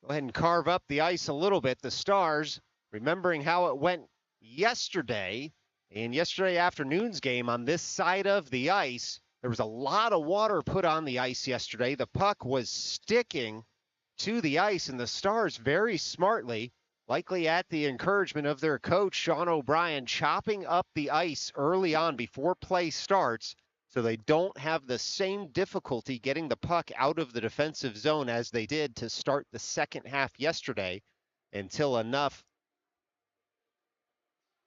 go ahead and carve up the ice a little bit. The Stars, remembering how it went yesterday, in yesterday afternoon's game on this side of the ice, there was a lot of water put on the ice yesterday. The puck was sticking to the ice, and the Stars very smartly, likely at the encouragement of their coach, Sean O'Brien, chopping up the ice early on before play starts, so they don't have the same difficulty getting the puck out of the defensive zone as they did to start the second half yesterday, until enough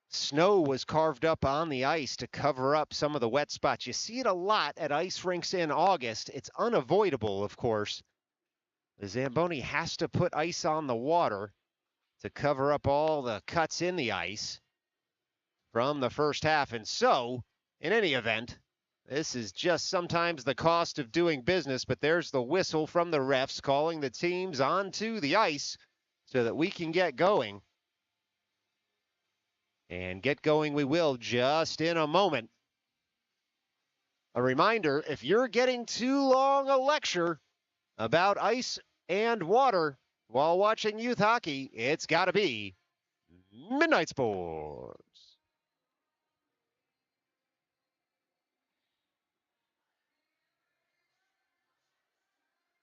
snow was carved up on the ice to cover up some of the wet spots. You see it a lot at ice rinks in August. It's unavoidable, of course. The Zamboni has to put ice on the water to cover up all the cuts in the ice from the first half. And so, in any event, this is just sometimes the cost of doing business, but there's the whistle from the refs calling the teams onto the ice so that we can get going. And get going we will just in a moment. A reminder, if you're getting too long a lecture about ice and water while watching youth hockey, it's got to be Midnight Sports.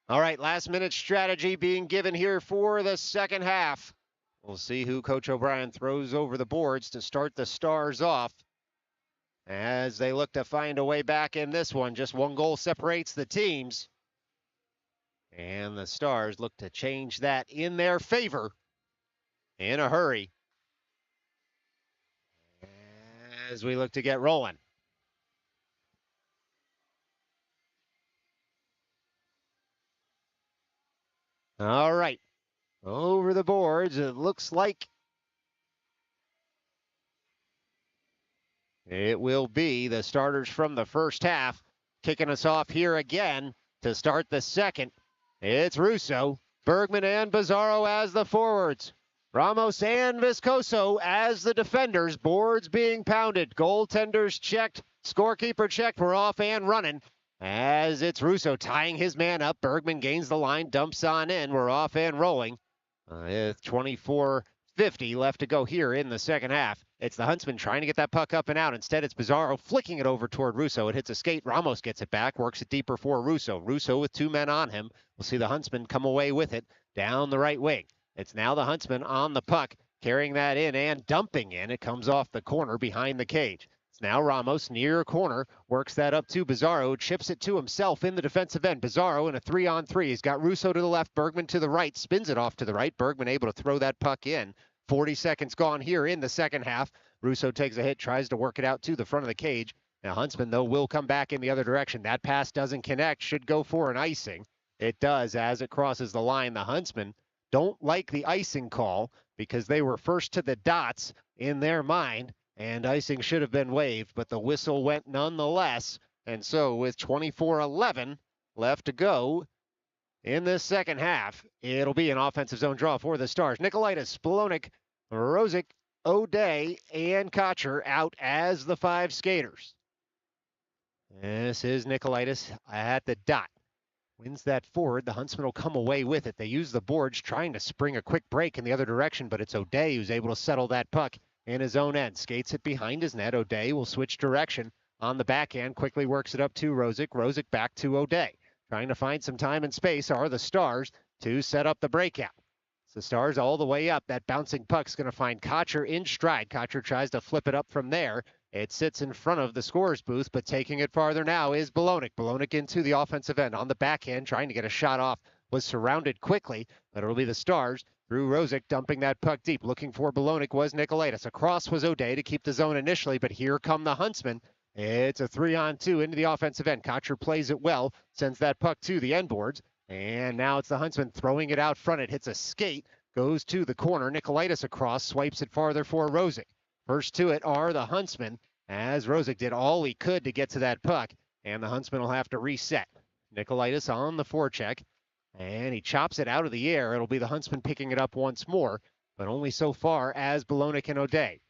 All right, last-minute strategy being given here for the second half. We'll see who Coach O'Brien throws over the boards to start the Stars off as they look to find a way back in this one. Just one goal separates the teams, and the Stars look to change that in their favor in a hurry as we look to get rolling. All right, over the boards, it looks like it will be the starters from the first half, kicking us off here again to start the second. It's Russo, Bergman, and Bizarro as the forwards. Ramos and Viscoso as the defenders. Boards being pounded. Goaltenders checked. Scorekeeper checked. We're off and running. As it's Russo tying his man up. Bergman gains the line, dumps on in. We're off and rolling. With 24:50 left to go here in the second half. It's the Huntsmen trying to get that puck up and out. Instead, it's Bizarro flicking it over toward Russo. It hits a skate. Ramos gets it back, works it deeper for Russo. Russo with two men on him. We'll see the Huntsmen come away with it down the right wing. It's now the Huntsmen on the puck, carrying that in and dumping in. It comes off the corner behind the cage. It's now Ramos near corner, works that up to Bizarro, chips it to himself in the defensive end. Bizarro in a 3-on-3. He's got Russo to the left, Bergman to the right, spins it off to the right. Bergman able to throw that puck in. 40 seconds gone here in the second half. Russo takes a hit, tries to work it out to the front of the cage. Now Huntsman, though, will come back in the other direction. That pass doesn't connect, should go for an icing. It does as it crosses the line. The Huntsmen don't like the icing call because they were first to the dots in their mind, and icing should have been waived, but the whistle went nonetheless. And so with 24:11 left to go in this second half, it'll be an offensive zone draw for the Stars. Nikolaitis, Spalonik, Rosick, O'Day, and Kocher out as the five skaters. This is Nikolaitis at the dot. Wins that forward. The Huntsmen will come away with it. They use the boards trying to spring a quick break in the other direction, but it's O'Day who's able to settle that puck in his own end. Skates it behind his net. O'Day will switch direction on the backhand. Quickly works it up to Rosick. Rosick back to O'Day. Trying to find some time and space are the Stars to set up the breakout. So the Stars all the way up. That bouncing puck's going to find Kocher in stride. Kocher tries to flip it up from there. It sits in front of the scorer's booth, but taking it farther now is Balonik. Balonik into the offensive end on the backhand, trying to get a shot off. Was surrounded quickly, but it'll be the Stars through Rosick dumping that puck deep. Looking for Balonik was Nikolaitis. Across was O'Day to keep the zone initially, but here come the Huntsmen. It's a 3-on-2 into the offensive end. Kocher plays it well, sends that puck to the end boards, and now it's the Huntsmen throwing it out front. It hits a skate, goes to the corner. Nikolaitis across, swipes it farther for Rosick. First to it are the Huntsmen, as Rosick did all he could to get to that puck, and the Huntsmen will have to reset. Nikolaitis on the forecheck, and he chops it out of the air. It'll be the Huntsmen picking it up once more, but only so far as Balonik and O'Day.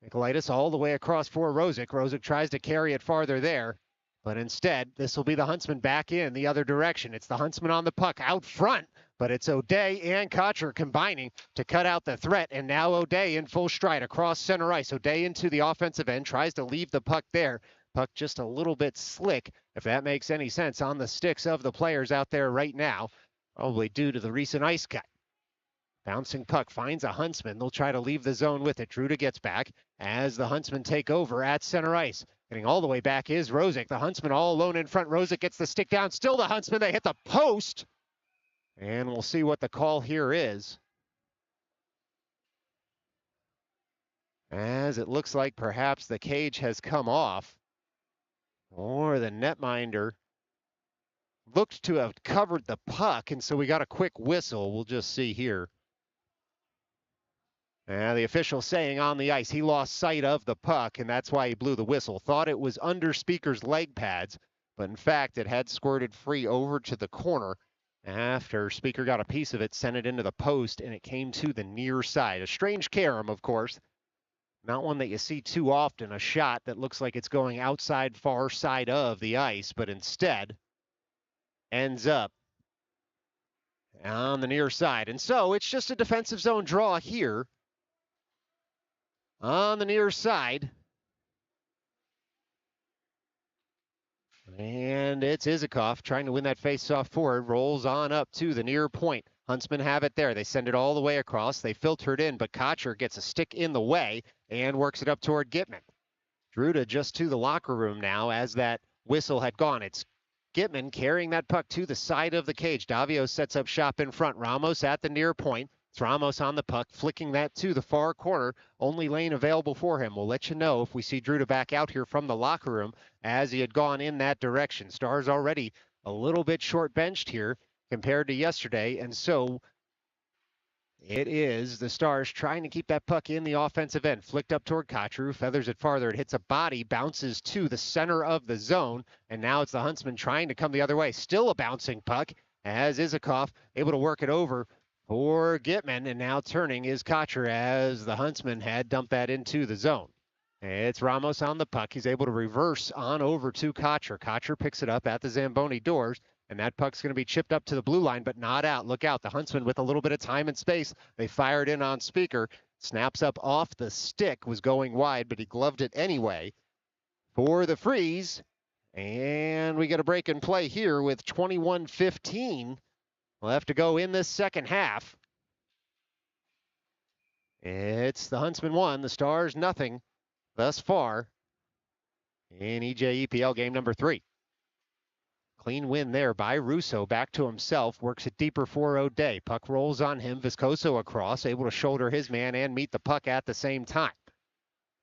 Nikolaitis all the way across for Rosick. Rosick tries to carry it farther there, but instead, this will be the Huntsmen back in the other direction. It's the Huntsmen on the puck out front, but it's O'Day and Kocher combining to cut out the threat, and now O'Day in full stride across center ice. O'Day into the offensive end, tries to leave the puck there. Puck just a little bit slick, if that makes any sense, on the sticks of the players out there right now, probably due to the recent ice cut. Bouncing puck finds a Huntsman. They'll try to leave the zone with it. Druda gets back as the Huntsmen take over at center ice. Getting all the way back is Rosick. The Huntsman all alone in front. Rosick gets the stick down. Still the Huntsman. They hit the post. And we'll see what the call here is. As it looks like perhaps the cage has come off. Or the netminder looked to have covered the puck, and so we got a quick whistle. We'll just see here. The official saying on the ice he lost sight of the puck, and that's why he blew the whistle. Thought it was under Speaker's leg pads, but in fact it had squirted free over to the corner. After Speaker got a piece of it, sent it into the post, and it came to the near side. A strange carom, of course. Not one that you see too often, a shot that looks like it's going outside, far side of the ice, but instead ends up on the near side. And so it's just a defensive zone draw here on the near side. And it's Izikov trying to win that face-off forward. Rolls on up to the near point. Huntsmen have it there. They send it all the way across. They filter it in, but Kocher gets a stick in the way and works it up toward Gitman. Druda just to the locker room now as that whistle had gone. It's Gitman carrying that puck to the side of the cage. Davio sets up shop in front. Ramos at the near point. It's Ramos on the puck, flicking that to the far corner. Only lane available for him. We'll let you know if we see Druda back out here from the locker room as he had gone in that direction. Stars already a little bit short benched here compared to yesterday, and so it is the Stars trying to keep that puck in the offensive end. Flicked up toward Kocher, feathers it farther. It hits a body, bounces to the center of the zone, and now it's the Huntsmen trying to come the other way. Still a bouncing puck as Isikoff able to work it over for Gitman, and now turning is Kocher as the Huntsman had dumped that into the zone. It's Ramos on the puck. He's able to reverse on over to Kocher. Kocher picks it up at the Zamboni doors, and that puck's going to be chipped up to the blue line, but not out. Look out. The Huntsman with a little bit of time and space. They fired in on Speaker. Snaps up off the stick. Was going wide, but he gloved it anyway for the freeze. And we get a break and play here with 21:15 left to go in this second half. It's the Huntsmen 1, the Stars nothing thus far in EJEPL game number 3. Clean win there by Russo. Back to himself. Works it deeper for O'Day. Puck rolls on him. Viscoso across. Able to shoulder his man and meet the puck at the same time.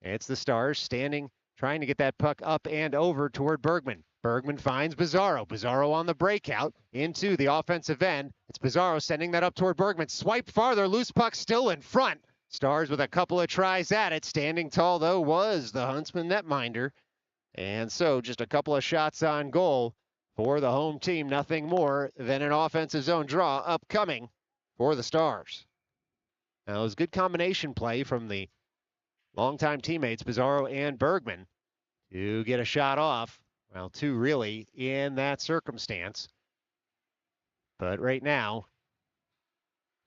It's the Stars standing, trying to get that puck up and over toward Bergman. Bergman finds Bizarro. Bizarro on the breakout into the offensive end. It's Bizarro sending that up toward Bergman. Swipe farther. Loose puck still in front. Stars with a couple of tries at it. Standing tall, though, was the Huntsman netminder. And so just a couple of shots on goal for the home team. Nothing more than an offensive zone draw upcoming for the Stars. Now, it was good combination play from the longtime teammates, Bizarro and Bergman, to get a shot off. Well, two really in that circumstance. But right now,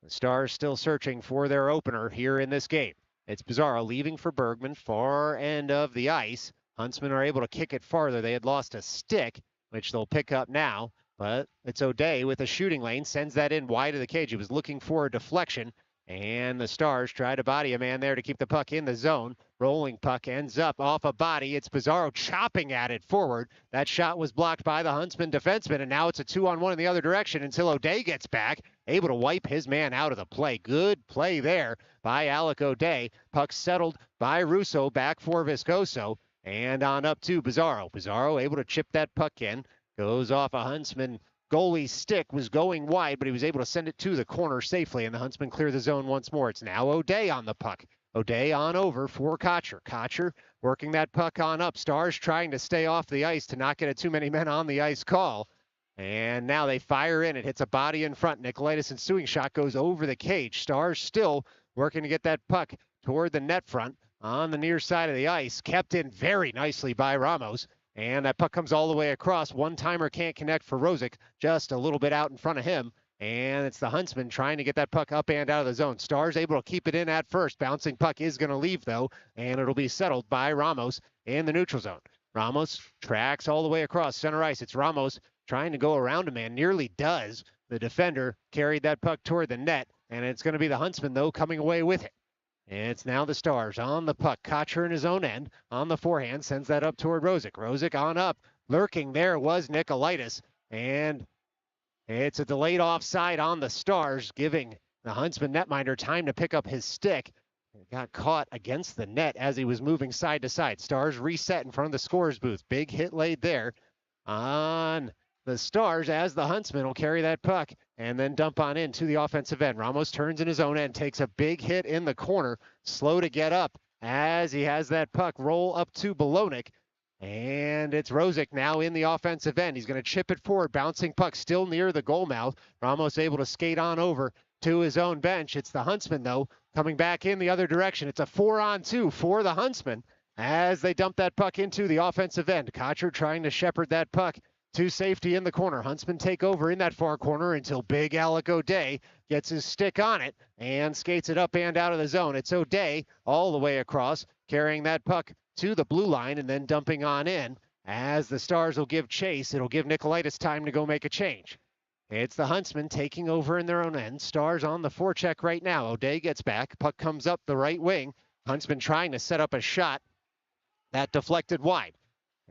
the Stars still searching for their opener here in this game. It's Bizarro leaving for Bergman, far end of the ice. Huntsmen are able to kick it farther. They had lost a stick, which they'll pick up now. But it's O'Day with a shooting lane, sends that in wide of the cage. He was looking for a deflection. And the Stars try to body a man there to keep the puck in the zone. Rolling puck ends up off a body. It's Bizarro chopping at it forward. That shot was blocked by the Huntsman defenseman, and now it's a 2-on-1 in the other direction until O'Day gets back, able to wipe his man out of the play. Good play there by Alec O'Day. Puck settled by Russo, back for Viscoso, and on up to Bizarro. Bizarro able to chip that puck in. Goes off a Huntsman goalie's stick, was going wide, but he was able to send it to the corner safely, and the Huntsmen clear the zone once more. It's now O'Day on the puck. O'Day on over for Kocher. Kocher working that puck on up. Stars trying to stay off the ice to not get a too many men on the ice call. And now they fire in. It hits a body in front. Nicolaitis' ensuing shot goes over the cage. Stars still working to get that puck toward the net front on the near side of the ice. Kept in very nicely by Ramos. And that puck comes all the way across. One-timer can't connect for Rosick, just a little bit out in front of him. And it's the Huntsman trying to get that puck up and out of the zone. Stars able to keep it in at first. Bouncing puck is going to leave, though, and it'll be settled by Ramos in the neutral zone. Ramos tracks all the way across center ice. It's Ramos trying to go around a man. Nearly does. The defender carried that puck toward the net, and it's going to be the Huntsman, though, coming away with it. It's now the Stars on the puck. Kocher in his own end on the forehand sends that up toward Rosick. Rosick on up. Lurking there was Nicolaitis. And it's a delayed offside on the Stars, giving the Huntsman netminder time to pick up his stick. It got caught against the net as he was moving side to side. Stars reset in front of the scorer's booth. Big hit laid there on the Stars as the Huntsman will carry that puck and then dump on into the offensive end. Ramos turns in his own end, takes a big hit in the corner, slow to get up as he has that puck roll up to Bolognic. And it's Rosick now in the offensive end. He's going to chip it forward, bouncing puck still near the goal mouth. Ramos able to skate on over to his own bench. It's the Huntsman, though, coming back in the other direction. It's a 4-on-2 for the Huntsman as they dump that puck into the offensive end. Kocher trying to shepherd that puck to safety in the corner. Huntsmen take over in that far corner until big Alec O'Day gets his stick on it and skates it up and out of the zone. It's O'Day all the way across, carrying that puck to the blue line and then dumping on in. As the Stars will give chase, it'll give Nicolaitis time to go make a change. It's the Huntsmen taking over in their own end. Stars on the forecheck right now. O'Day gets back. Puck comes up the right wing. Huntsmen trying to set up a shot. That deflected wide.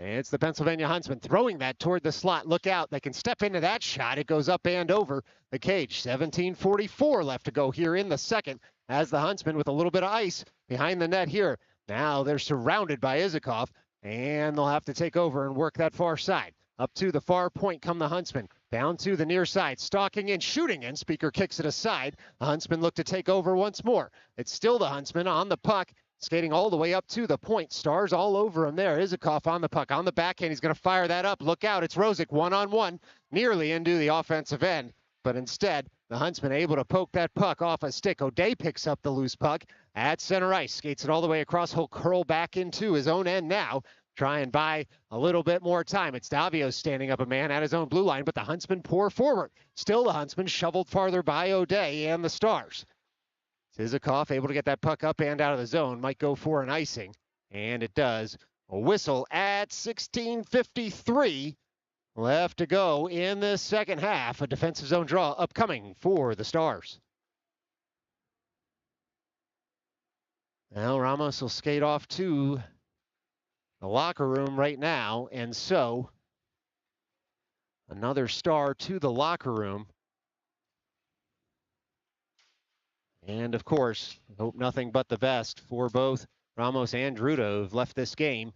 It's the Pennsylvania Huntsmen throwing that toward the slot. Look out. They can step into that shot. It goes up and over the cage. 17:44 left to go here in the second as the Huntsmen with a little bit of ice behind the net here. Now they're surrounded by Isikoff, and they'll have to take over and work that far side. Up to the far point come the Huntsmen. Down to the near side. Stalking in, shooting in. Speaker kicks it aside. The Huntsmen look to take over once more. It's still the Huntsmen on the puck. skating all the way up to the point. Stars all over him there. Izikov on the puck. On the backhand, he's going to fire that up. Look out, it's Rosick one-on-one, nearly into the offensive end. But instead, the Huntsmen able to poke that puck off a stick. O'Day picks up the loose puck at center ice. Skates it all the way across. He'll curl back into his own end now. Try and buy a little bit more time. It's Davio standing up a man at his own blue line, but the Huntsmen pour forward. Still the Huntsmen shoveled farther by O'Day and the Stars. Izikov able to get that puck up and out of the zone. Might go for an icing, and it does. A whistle at 16:53 left to go in the second half. A defensive zone draw upcoming for the Stars. Now Ramos will skate off to the locker room right now, and so another Star to the locker room. And of course, hope nothing but the best for both Ramos and Druda, who've left this game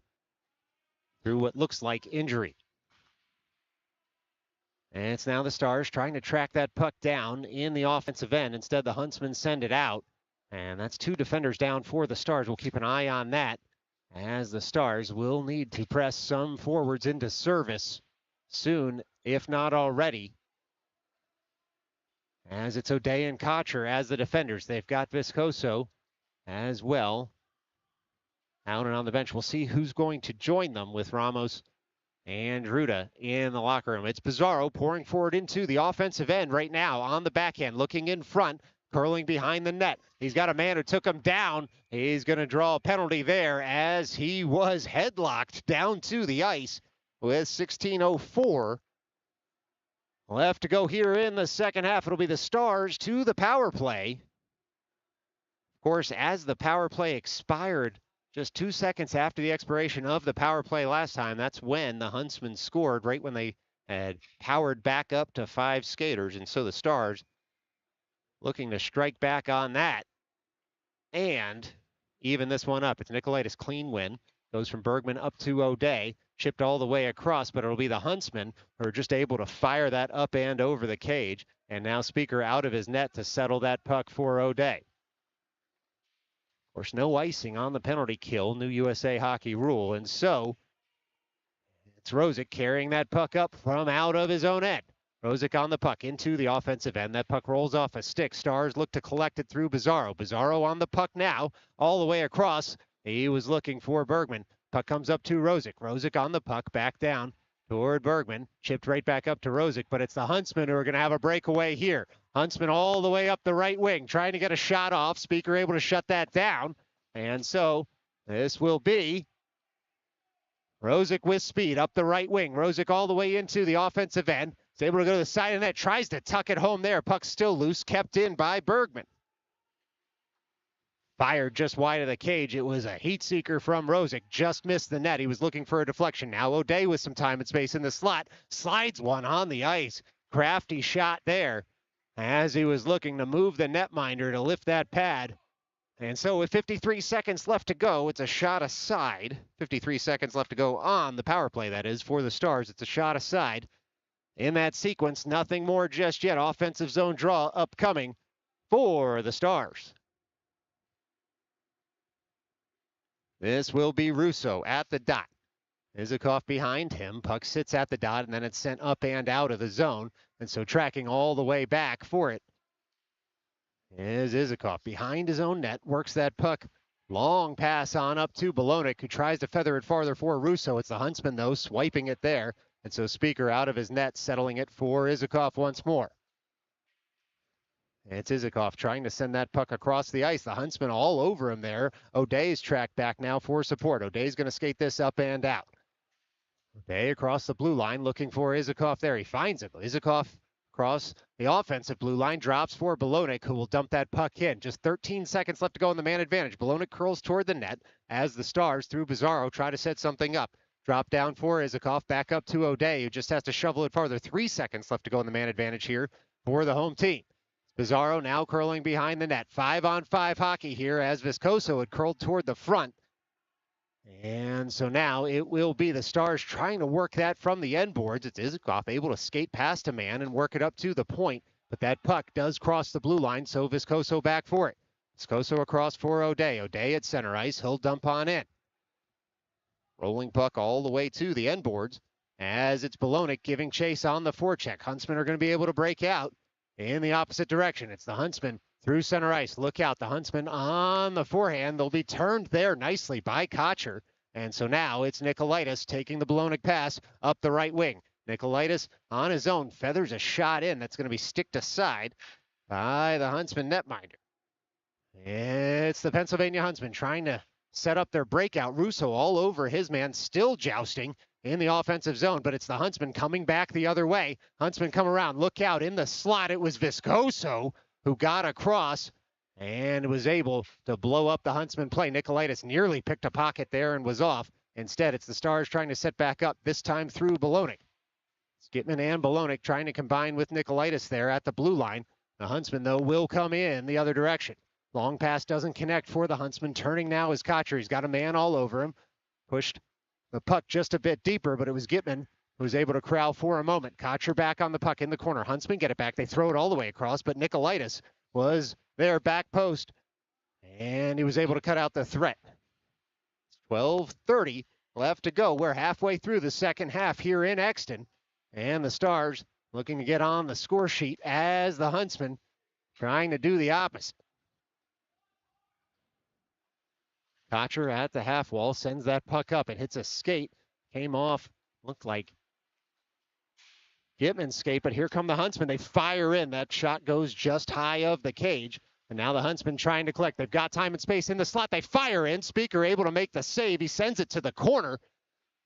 through what looks like injury. And it's now the Stars trying to track that puck down in the offensive end. Instead, the Huntsmen send it out. And that's 2 defenders down for the Stars. We'll keep an eye on that, as the Stars will need to press some forwards into service soon, if not already. As it's O'Day and Kocher as the defenders. They've got Viscoso as well out and on the bench. We'll see who's going to join them with Ramos and Druda in the locker room. It's Pizarro pouring forward into the offensive end right now on the backhand, looking in front, curling behind the net. He's got a man who took him down. He's going to draw a penalty there as he was headlocked down to the ice with 16:04 left to go here in the second half. It'll be the Stars to the power play. Of course, as the power play expired just 2 seconds after the expiration of the power play last time, that's when the Huntsmen scored, right when they had powered back up to 5 skaters. And so the Stars looking to strike back on that and even this one up. It's Nikolaitis' clean win. Goes from Bergman up to O'Day, chipped all the way across, but it'll be the Huntsmen who are just able to fire that up and over the cage. And now Speaker out of his net to settle that puck for O'Day. Of course, no icing on the penalty kill, new USA hockey rule. And so it's Rosick carrying that puck up from out of his own end. Rosick on the puck into the offensive end. That puck rolls off a stick. Stars look to collect it through Pizarro. Pizarro on the puck now, all the way across. He was looking for Bergman. Puck comes up to Rosick. Rosick on the puck, back down toward Bergman. Chipped right back up to Rosick, but it's the Huntsmen who are going to have a breakaway here. Huntsmen all the way up the right wing, trying to get a shot off. Speaker able to shut that down. And so this will be Rosick with speed up the right wing. Rosick all the way into the offensive end. He's able to go to the side of the net, tries to tuck it home there. Puck still loose, kept in by Bergman. Fired just wide of the cage. It was a heat seeker from Rosick. Just missed the net. He was looking for a deflection. Now O'Day with some time and space in the slot. Slides one on the ice. Crafty shot there as he was looking to move the netminder to lift that pad. And so with 53 seconds left to go, it's a shot aside. 53 seconds left to go on the power play, that is, for the Stars. It's a shot aside. In that sequence, nothing more just yet. Offensive zone draw upcoming for the Stars. This will be Russo at the dot. Izikov behind him. Puck sits at the dot, and then it's sent up and out of the zone. And so tracking all the way back for it is Izikov behind his own net. Works that puck. Long pass on up to Bolonic, who tries to feather it farther for Russo. It's the Huntsman, though, swiping it there. And so Speaker out of his net, settling it for Izikov once more. And it's Izikov trying to send that puck across the ice. The Huntsman all over him there. O'Day's tracked back now for support. O'Day's going to skate this up and out. O'Day across the blue line looking for Izikov there. He finds it. Izikov across the offensive blue line, drops for Bolonic, who will dump that puck in. Just 13 seconds left to go in the man advantage. Bolonic curls toward the net as the Stars, through Pizarro, try to set something up. Drop down for Izikov, back up to O'Day, who just has to shovel it farther. 3 seconds left to go in the man advantage here for the home team. Pizarro now curling behind the net. 5-on-5 hockey here as Viscoso had curled toward the front. And so now it will be the Stars trying to work that from the end boards. It's Izikov able to skate past a man and work it up to the point. But that puck does cross the blue line, so Viscoso back for it. Viscoso across for O'Day. O'Day at center ice. He'll dump on in. Rolling puck all the way to the end boards as it's Bolognic giving chase on the forecheck. Huntsmen are going to be able to break out in the opposite direction. It's the Huntsmen through center ice. Look out, the Huntsmen on the forehand. They'll be turned there nicely by Kocher. And so now it's Nikolaitis taking the Bolognic pass up the right wing. Nikolaitis on his own feathers a shot in. That's going to be sticked aside by the Huntsman netminder. It's the Pennsylvania Huntsmen trying to set up their breakout. Russo all over his man, still jousting in the offensive zone, but it's the Huntsmen coming back the other way. Huntsmen come around. Look out in the slot. It was Viscoso who got across and was able to blow up the Huntsman play. Nikolaitis nearly picked a pocket there and was off. Instead, it's the Stars trying to set back up, this time through Bolognic. Skipman and Bolognic trying to combine with Nikolaitis there at the blue line. The Huntsman, though, will come in the other direction. Long pass doesn't connect for the Huntsman. Turning now is Kocher. He's got a man all over him. Pushed the puck just a bit deeper, but it was Gitman who was able to corral for a moment. Kocher back on the puck in the corner. Huntsman get it back. They throw it all the way across, but Nikolaitis was there back post, and he was able to cut out the threat. 12:30 left to go. We're halfway through the second half here in Exton, and the Stars looking to get on the score sheet as the Huntsmen trying to do the opposite. Kocher at the half wall sends that puck up. It hits a skate. Came off. Looked like Gitman's skate, but here come the Huntsmen. They fire in. That shot goes just high of the cage. And now the Huntsmen trying to collect. They've got time and space in the slot. They fire in. Speaker able to make the save. He sends it to the corner.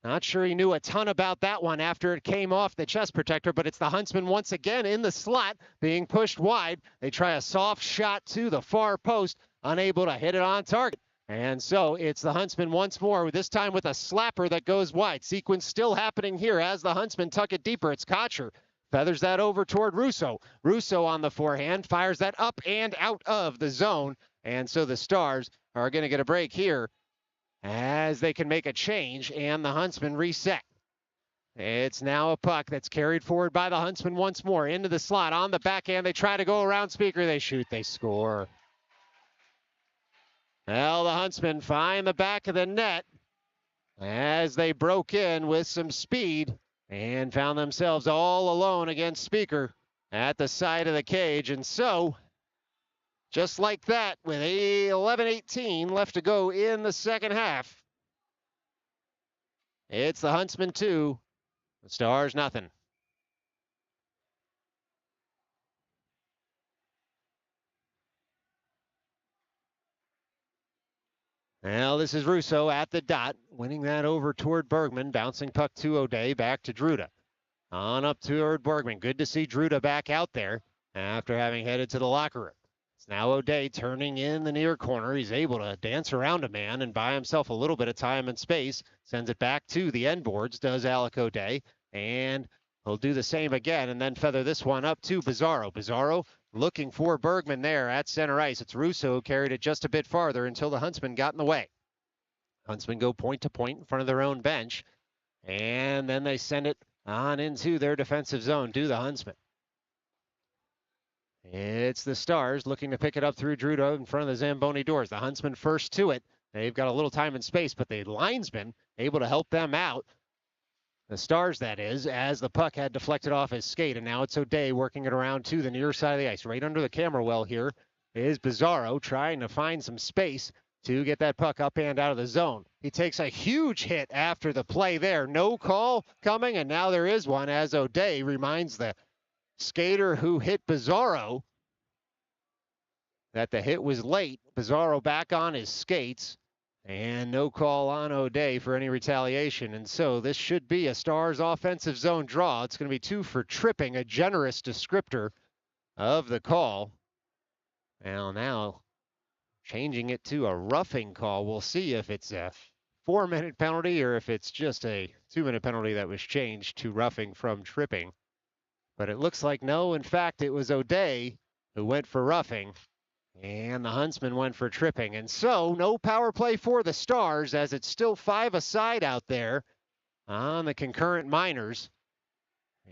Not sure he knew a ton about that one after it came off the chest protector, but it's the Huntsmen once again in the slot being pushed wide. They try a soft shot to the far post, unable to hit it on target. And so it's the Huntsmen once more, this time with a slapper that goes wide. Sequence still happening here as the Huntsmen tuck it deeper. It's Kocher. Feathers that over toward Russo. Russo on the forehand, fires that up and out of the zone. And so the Stars are going to get a break here as they can make a change and the Huntsmen reset. It's now a puck that's carried forward by the Huntsmen once more into the slot on the backhand. They try to go around Speaker. They shoot, they score. Well, the Huntsmen find the back of the net as they broke in with some speed and found themselves all alone against Speaker at the side of the cage. And so, just like that, with 11:18 left to go in the second half, it's the Huntsmen 2, the Stars nothing. Now this is Russo at the dot, winning that over toward Bergman, bouncing puck to O'Day, back to Druda. On up toward Bergman. Good to see Druda back out there after having headed to the locker room. It's now O'Day turning in the near corner. He's able to dance around a man and buy himself a little bit of time and space. Sends it back to the end boards, does Alec O'Day. And he'll do the same again and then feather this one up to Bizarro. Bizarro looking for Bergman there at center ice. It's Russo who carried it just a bit farther until the Huntsmen got in the way. Huntsmen go point to point in front of their own bench. And then they send it on into their defensive zone to the Huntsmen. It's the Stars looking to pick it up through Druda in front of the Zamboni doors. The Huntsmen first to it. They've got a little time and space, but the linesman able to help them out. The Stars, that is, as the puck had deflected off his skate, and now it's O'Day working it around to the near side of the ice. Right under the camera well here is Bizarro trying to find some space to get that puck up and out of the zone. He takes a huge hit after the play there. No call coming, and now there is one as O'Day reminds the skater who hit Bizarro that the hit was late. Bizarro back on his skates. And no call on O'Day for any retaliation. And so this should be a Stars offensive zone draw. It's going to be 2 for tripping, a generous descriptor of the call. Now changing it to a roughing call. We'll see if it's a 4-minute penalty or if it's just a 2-minute penalty that was changed to roughing from tripping. But it looks like no, in fact, it was O'Day who went for roughing. And the Huntsmen went for tripping. And so no power play for the Stars as it's still 5 aside out there on the concurrent minors.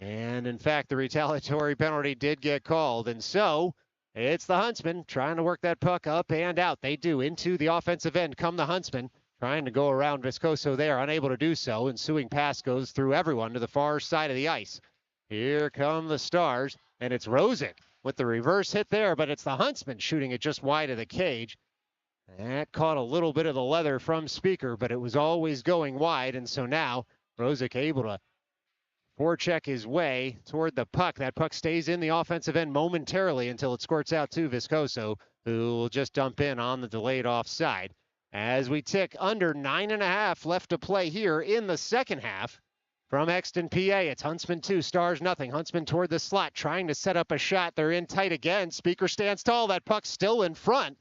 And in fact, the retaliatory penalty did get called. And so It's the Huntsmen trying to work that puck up and out. They do. Into the offensive end come the Huntsmen, trying to go around Viscoso there, unable to do so. Ensuing pass goes through everyone to the far side of the ice. Here come the Stars, and it's Rosick with the reverse hit there, but it's the Huntsmen shooting it just wide of the cage. That caught a little bit of the leather from Speaker, but it was always going wide, and so now Rosick able to forecheck his way toward the puck. That puck stays in the offensive end momentarily until it squirts out to Viscoso, who will just dump in on the delayed offside. As we tick under 9.5 left to play here in the second half. From Exton, PA, it's Huntsmen 2, Stars nothing. Huntsmen toward the slot, trying to set up a shot. They're in tight again. Speaker stands tall. That puck's still in front.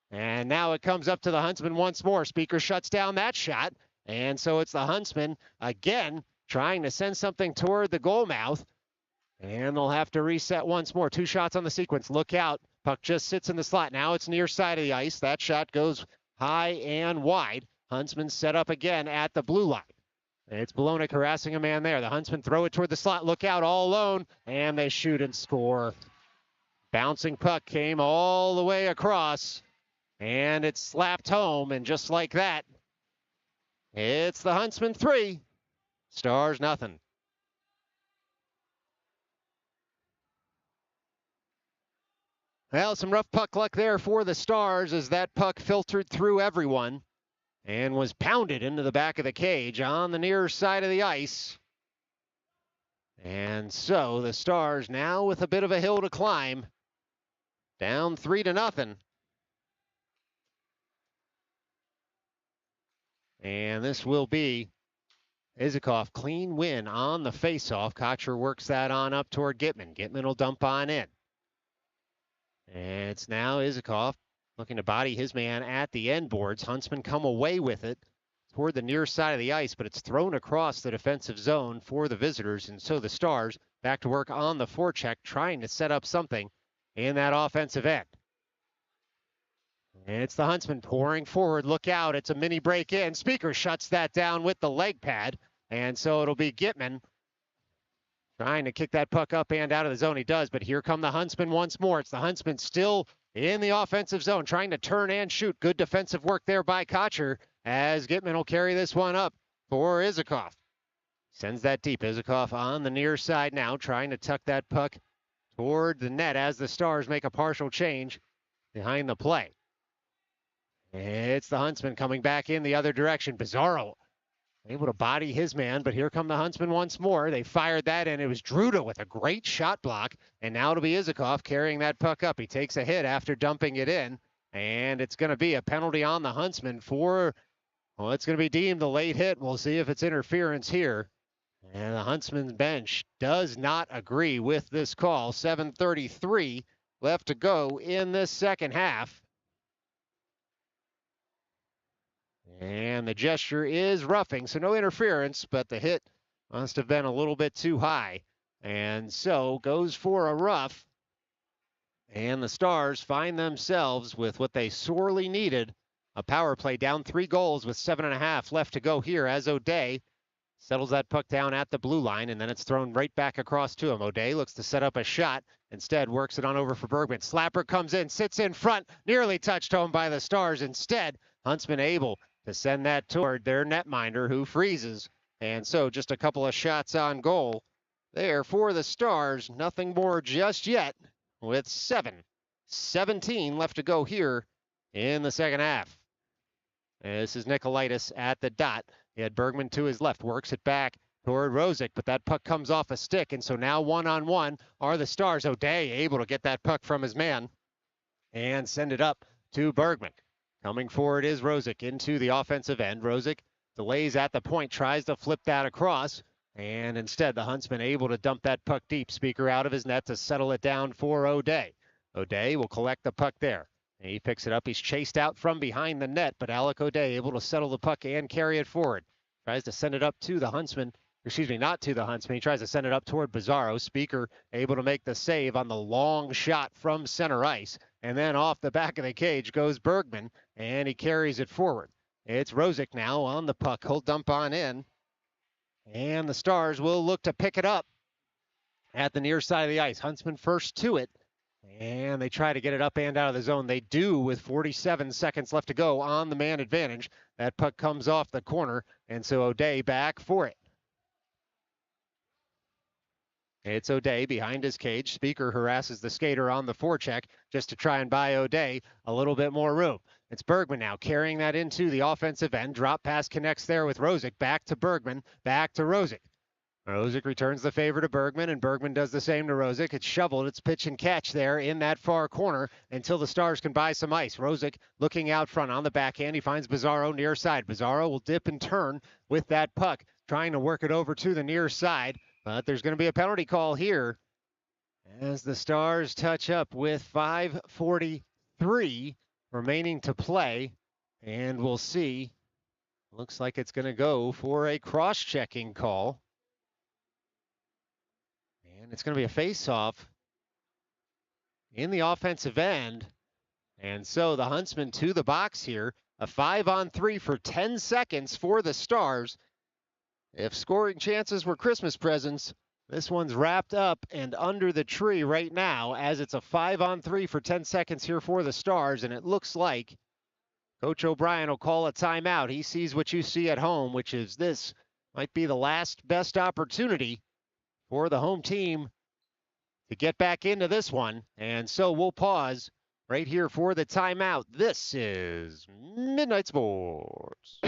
And now it comes up to the Huntsmen once more. Speaker shuts down that shot. And so it's the Huntsmen again trying to send something toward the goal mouth. And they'll have to reset once more. 2 shots on the sequence. Look out. Puck just sits in the slot. Now it's near side of the ice. That shot goes high and wide. Huntsmen set up again at the blue line. It's Bolognic harassing a man there. The Huntsmen throw it toward the slot. Look out, all alone. And they shoot and score. Bouncing puck came all the way across. And it's slapped home. And just like that, it's the Huntsmen 3. Stars nothing. Well, some rough puck luck there for the Stars as that puck filtered through everyone and was pounded into the back of the cage on the near side of the ice. And so the Stars now with a bit of a hill to climb, down 3-0. And this will be Izikov, clean win on the faceoff. Kocher works that on up toward Gitman. Gitman will dump on in. And it's now Izikov looking to body his man at the end boards. Huntsmen come away with it toward the near side of the ice, but it's thrown across the defensive zone for the visitors. And so the Stars back to work on the forecheck, trying to set up something in that offensive end. And it's the Huntsmen pouring forward. Look out. It's a mini break in. Speaker shuts that down with the leg pad. And so it'll be Gitman trying to kick that puck up and out of the zone. He does, but here come the Huntsmen once more. It's the Huntsmen still in the offensive zone, trying to turn and shoot. Good defensive work there by Kocher as Gitman will carry this one up for Izikov. Sends that deep. Izikov on the near side now, trying to tuck that puck toward the net as the Stars make a partial change behind the play. It's the Huntsmen coming back in the other direction. Bizarro able to body his man, but here come the Huntsmen once more. They fired that in. It was Druda with a great shot block, and now it'll be Izikov carrying that puck up. He takes a hit after dumping it in, and it's going to be a penalty on the Huntsmen for, well, it's going to be deemed a late hit. We'll see if it's interference here. And the Huntsmen's bench does not agree with this call. 7:33 left to go in this second half. And the gesture is roughing, so no interference, but the hit must have been a little bit too high. And so goes for a rough. And the Stars find themselves with what they sorely needed, a power play down 3 goals with 7.5 left to go here as O'Day settles that puck down at the blue line, and then it's thrown right back across to him. O'Day looks to set up a shot. Instead, works it on over for Bergman. Slapper comes in, sits in front, nearly touched home by the Stars. Instead, Huntsman able to send that toward their netminder, who freezes. And so just a couple of shots on goal there for the Stars. Nothing more just yet with 7:17 left to go here in the second half. This is Nikolaitis at the dot. He had Bergman to his left, works it back toward Rosick, but that puck comes off a stick, and so now one-on-one are the Stars. O'Day able to get that puck from his man and send it up to Bergman. Coming forward is Rosick into the offensive end. Rosick delays at the point, tries to flip that across, and instead the Huntsman able to dump that puck deep. Speaker out of his net to settle it down for O'Day. O'Day will collect the puck there. He picks it up. He's chased out from behind the net, but Alec O'Day able to settle the puck and carry it forward. Tries to send it up to the Huntsman. Excuse me, not to the Huntsman. He tries to send it up toward Bizarro. Speaker able to make the save on the long shot from center ice. And then off the back of the cage goes Bergman, and he carries it forward. It's Rosick now on the puck. He'll dump on in. And the Stars will look to pick it up at the near side of the ice. Huntsman first to it. And they try to get it up and out of the zone. They do with 47 seconds left to go on the man advantage. That puck comes off the corner, and so O'Day back for it. It's O'Day behind his cage. Speaker harasses the skater on the forecheck just to try and buy O'Day a little bit more room. It's Bergman now carrying that into the offensive end. Drop pass connects there with Rosick. Back to Bergman, back to Rosick. Rosick returns the favor to Bergman, and Bergman does the same to Rosick. It's shoveled. It's pitch and catch there in that far corner until the Stars can buy some ice. Rosick looking out front on the backhand. He finds Bizarro near side. Bizarro will dip and turn with that puck, trying to work it over to the near side. But there's going to be a penalty call here as the Stars touch up with 5:43 remaining to play. And we'll see. Looks like it's going to go for a cross-checking call. And it's going to be a face-off in the offensive end. And so the Huntsmen to the box here. A 5-on-3 for 10 seconds for the Stars. If scoring chances were Christmas presents, this one's wrapped up and under the tree right now as it's a 5-on-3 for 10 seconds here for the Stars. And it looks like Coach O'Brien will call a timeout. He sees what you see at home, which is this might be the last best opportunity for the home team to get back into this one. And so we'll pause right here for the timeout. This is Midnight Sports.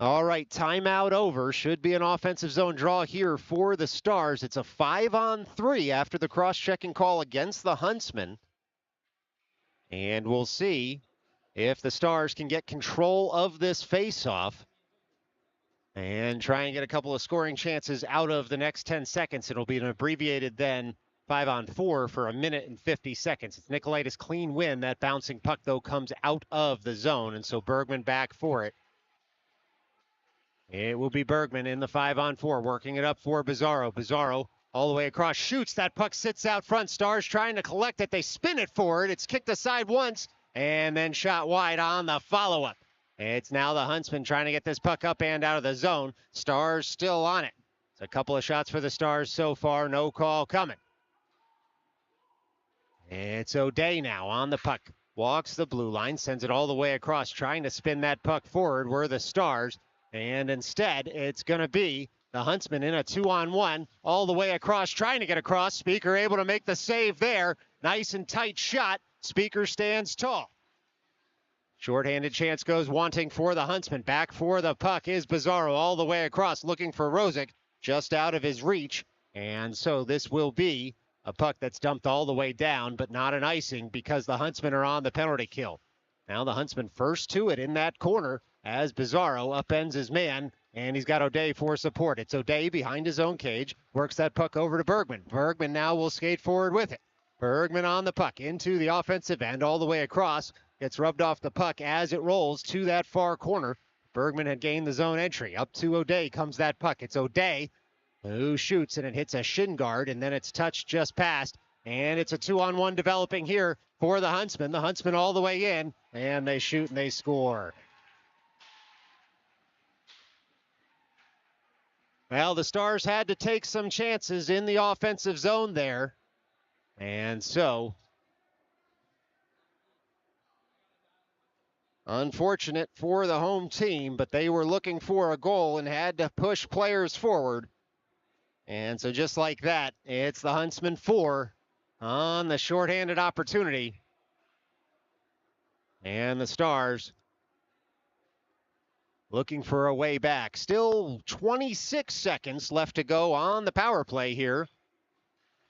All right, timeout over. Should be an offensive zone draw here for the Stars. It's a 5-on-3 after the cross-checking call against the Huntsmen. And we'll see if the Stars can get control of this face-off and try and get a couple of scoring chances out of the next 10 seconds. It'll be an abbreviated then 5-on-4 for a minute and 50 seconds. It's Nikolaitis' clean win. That bouncing puck, though, comes out of the zone, and so Bergman back for it. It will be Bergman in the 5-on-4, working it up for Bizarro. Bizarro all the way across, shoots. That puck sits out front. Stars trying to collect it. They spin it forward. It's kicked aside once and then shot wide on the follow-up. It's now the Huntsmen trying to get this puck up and out of the zone. Stars still on it. It's a couple of shots for the Stars so far. No call coming. It's O'Day now on the puck. Walks the blue line, sends it all the way across, trying to spin that puck forward. Were the Stars. And instead, it's going to be the Huntsmen in a 2-on-1 all the way across, trying to get across. Speaker able to make the save there. Nice and tight shot. Speaker stands tall. Shorthanded chance goes wanting for the Huntsmen. Back for the puck is Bizarro all the way across, looking for Rosick, just out of his reach. And so this will be a puck that's dumped all the way down, but not an icing because the Huntsmen are on the penalty kill. Now the Huntsmen first to it in that corner as Bizarro upends his man, and he's got O'Day for support. It's O'Day behind his own cage, works that puck over to Bergman. Bergman now will skate forward with it. Bergman on the puck into the offensive end all the way across. Gets rubbed off the puck as it rolls to that far corner. Bergman had gained the zone entry. Up to O'Day comes that puck. It's O'Day who shoots, and it hits a shin guard, and then it's touched just past. And it's a 2-on-1 developing here for the Huntsmen. The Huntsmen all the way in, and they shoot and they score. Well, the Stars had to take some chances in the offensive zone there. And so, unfortunate for the home team, but they were looking for a goal and had to push players forward. And so just like that, it's the Huntsmen 4 on the shorthanded opportunity. And the Stars looking for a way back. Still 26 seconds left to go on the power play here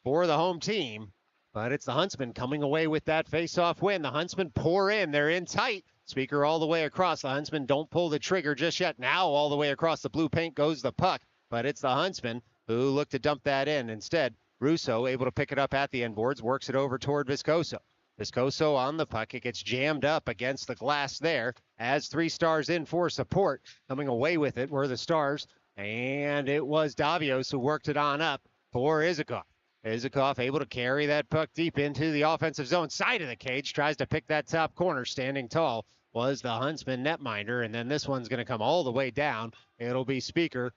for the home team. But it's the Huntsmen coming away with that face-off win. The Huntsmen pour in. They're in tight. Speaker all the way across. The Huntsmen don't pull the trigger just yet. Now all the way across the blue paint goes the puck. But it's the Huntsmen who look to dump that in. Instead, Russo able to pick it up at the end boards, works it over toward Viscoso. Viscoso on the puck. It gets jammed up against the glass there as 3 Stars in for support. Coming away with it were the Stars, and it was Davios who worked it on up for Izikov. Izikov able to carry that puck deep into the offensive zone side of the cage, tries to pick that top corner. Standing tall was the Huntsman netminder, and then this one's going to come all the way down. It'll be Speaker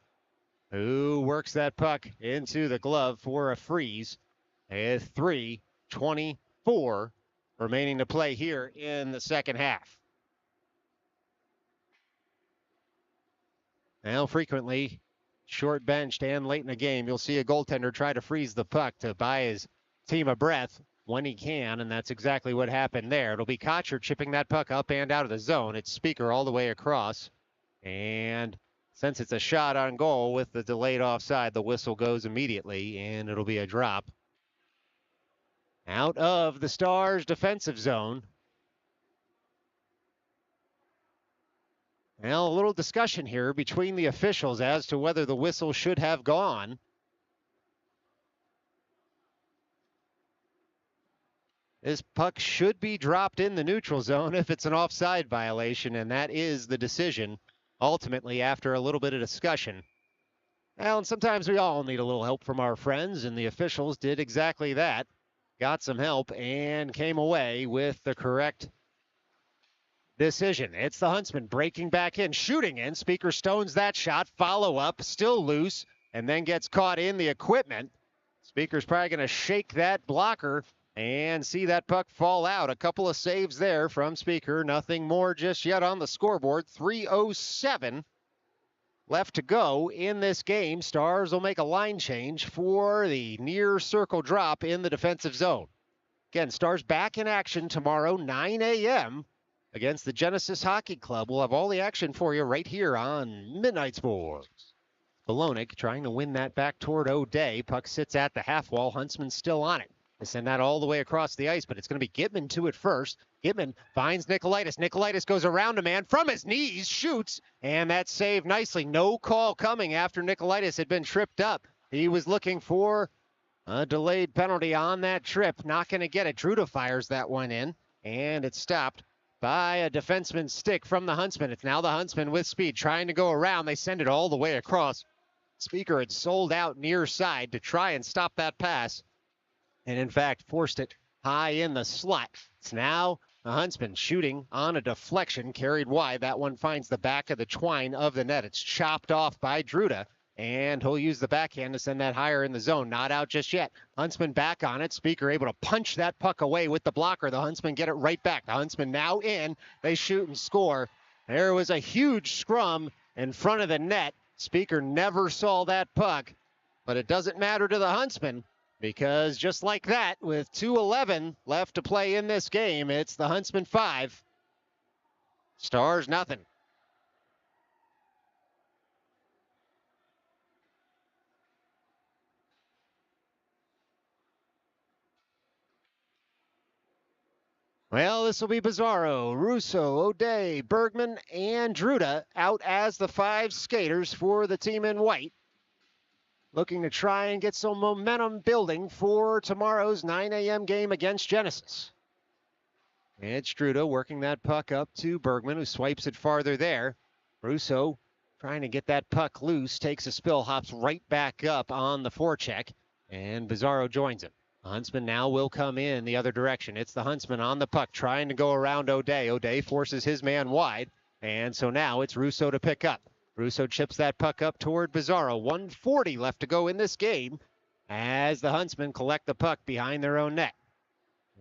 who works that puck into the glove for a freeze. With 3:24 remaining to play here in the second half. Now, frequently, short benched and late in the game, you'll see a goaltender try to freeze the puck to buy his team a breath when he can, and that's exactly what happened there. It'll be Kotcher chipping that puck up and out of the zone. It's Speaker all the way across, and since it's a shot on goal with the delayed offside, the whistle goes immediately, and it'll be a drop out of the Stars' defensive zone. Well, a little discussion here between the officials as to whether the whistle should have gone. This puck should be dropped in the neutral zone if it's an offside violation, and that is the decision, ultimately, after a little bit of discussion. Well, and sometimes we all need a little help from our friends, and the officials did exactly that. Got some help and came away with the correct decision. It's the Huntsmen breaking back in, shooting in. Speaker stones that shot, follow up, still loose, and then gets caught in the equipment. Speaker's probably going to shake that blocker and see that puck fall out. A couple of saves there from Speaker. Nothing more just yet on the scoreboard. 3:07 left to go in this game. Stars will make a line change for the near circle drop in the defensive zone. Again, Stars back in action tomorrow, 9 a.m. against the Genesis Hockey Club. We'll have all the action for you right here on Midnight Sports. Bolonic trying to win that back toward O'Day. Puck sits at the half wall. Huntsman still on it. They send that all the way across the ice, but it's going to be Gitman to it first. Gitman finds Nikolaitis. Nikolaitis goes around a man from his knees, shoots, and that's saved nicely. No call coming after Nikolaitis had been tripped up. He was looking for a delayed penalty on that trip. Not going to get it. Druda fires that one in, and it's stopped by a defenseman's stick from the Huntsman. It's now the Huntsman with speed trying to go around. They send it all the way across. Speaker had sold out near side to try and stop that pass, and in fact forced it high in the slot. It's now the Huntsman shooting on a deflection, carried wide. That one finds the back of the twine of the net. It's chopped off by Druda, and he'll use the backhand to send that higher in the zone. Not out just yet. Huntsman back on it. Speaker able to punch that puck away with the blocker. The Huntsman get it right back. The Huntsman now in. They shoot and score. There was a huge scrum in front of the net. Speaker never saw that puck, but it doesn't matter to the Huntsman, because just like that, with 2:11 left to play in this game, it's the Huntsman 5, Stars nothing. Well, this will be Bizarro, Russo, O'Day, Bergman, and Druda out as the 5 skaters for the team in white, looking to try and get some momentum building for tomorrow's 9 a.m. game against Genesis. It's Druda working that puck up to Bergman, who swipes it farther there. Russo trying to get that puck loose, takes a spill, hops right back up on the forecheck, and Bizarro joins him. Huntsman now will come in the other direction. It's the Huntsman on the puck, trying to go around O'Day. O'Day forces his man wide, and so now it's Russo to pick up. Russo chips that puck up toward Bizarro. 1:40 left to go in this game as the Huntsmen collect the puck behind their own net.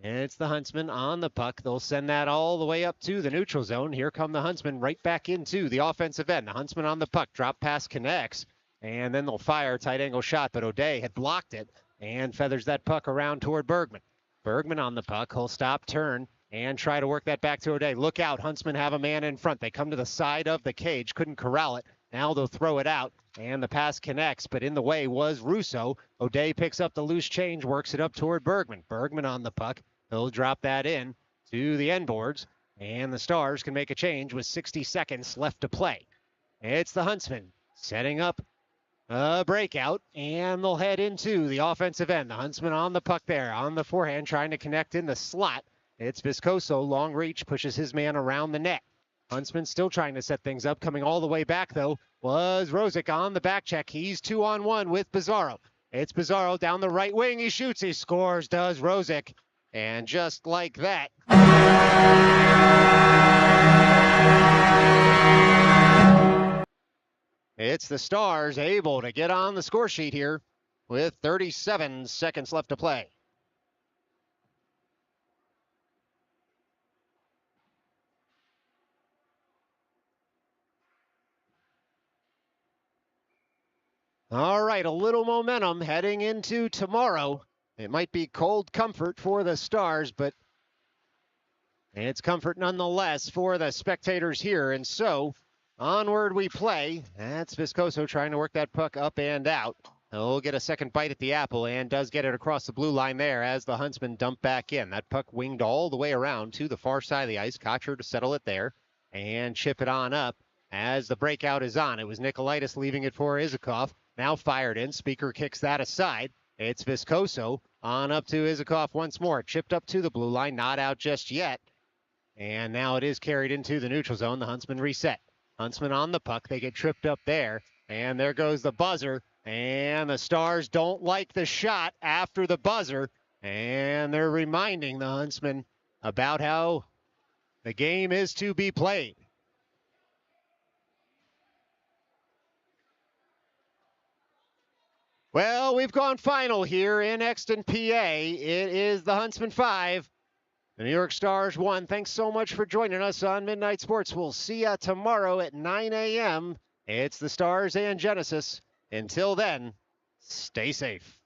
It's the Huntsmen on the puck. They'll send that all the way up to the neutral zone. Here come the Huntsmen right back into the offensive end. The Huntsmen on the puck. Drop pass connects, and then they'll fire a tight angle shot, but O'Day had blocked it and feathers that puck around toward Bergman. Bergman on the puck. He'll stop, turn, and try to work that back to O'Day. Look out. Huntsmen have a man in front. They come to the side of the cage. Couldn't corral it. Now they'll throw it out, and the pass connects, but in the way was Russo. O'Day picks up the loose change, works it up toward Bergman. Bergman on the puck. He'll drop that in to the end boards, and the Stars can make a change with 60 seconds left to play. It's the Huntsmen setting up a breakout, and they'll head into the offensive end. The Huntsman on the puck there, on the forehand, trying to connect in the slot. It's Viscoso, long reach, pushes his man around the net. Huntsman still trying to set things up. Coming all the way back, though, was Rosick on the back check. He's 2-on-1 with Bizarro. It's Bizarro down the right wing. He shoots. He scores, does Rosick. And just like that, it's the Stars able to get on the score sheet here with 37 seconds left to play. All right, a little momentum heading into tomorrow. It might be cold comfort for the Stars, but it's comfort nonetheless for the spectators here. And so onward we play. That's Viscoso trying to work that puck up and out. He'll get a second bite at the apple and does get it across the blue line there as the Huntsmen dump back in. That puck winged all the way around to the far side of the ice. Kocher to settle it there and chip it on up as the breakout is on. It was Nikolaitis leaving it for Izakov. Now fired in. Speaker kicks that aside. It's Viscoso on up to Izakov once more. Chipped up to the blue line. Not out just yet. And now it is carried into the neutral zone. The Huntsmen reset. Huntsmen on the puck. They get tripped up there. And there goes the buzzer. And the Stars don't like the shot after the buzzer. And they're reminding the Huntsmen about how the game is to be played. Well, we've gone final here in Exton, PA. It is the Huntsmen 5, the New York Stars 1. Thanks so much for joining us on Midnight Sports. We'll see you tomorrow at 9 a.m. It's the Stars and Genesis. Until then, stay safe.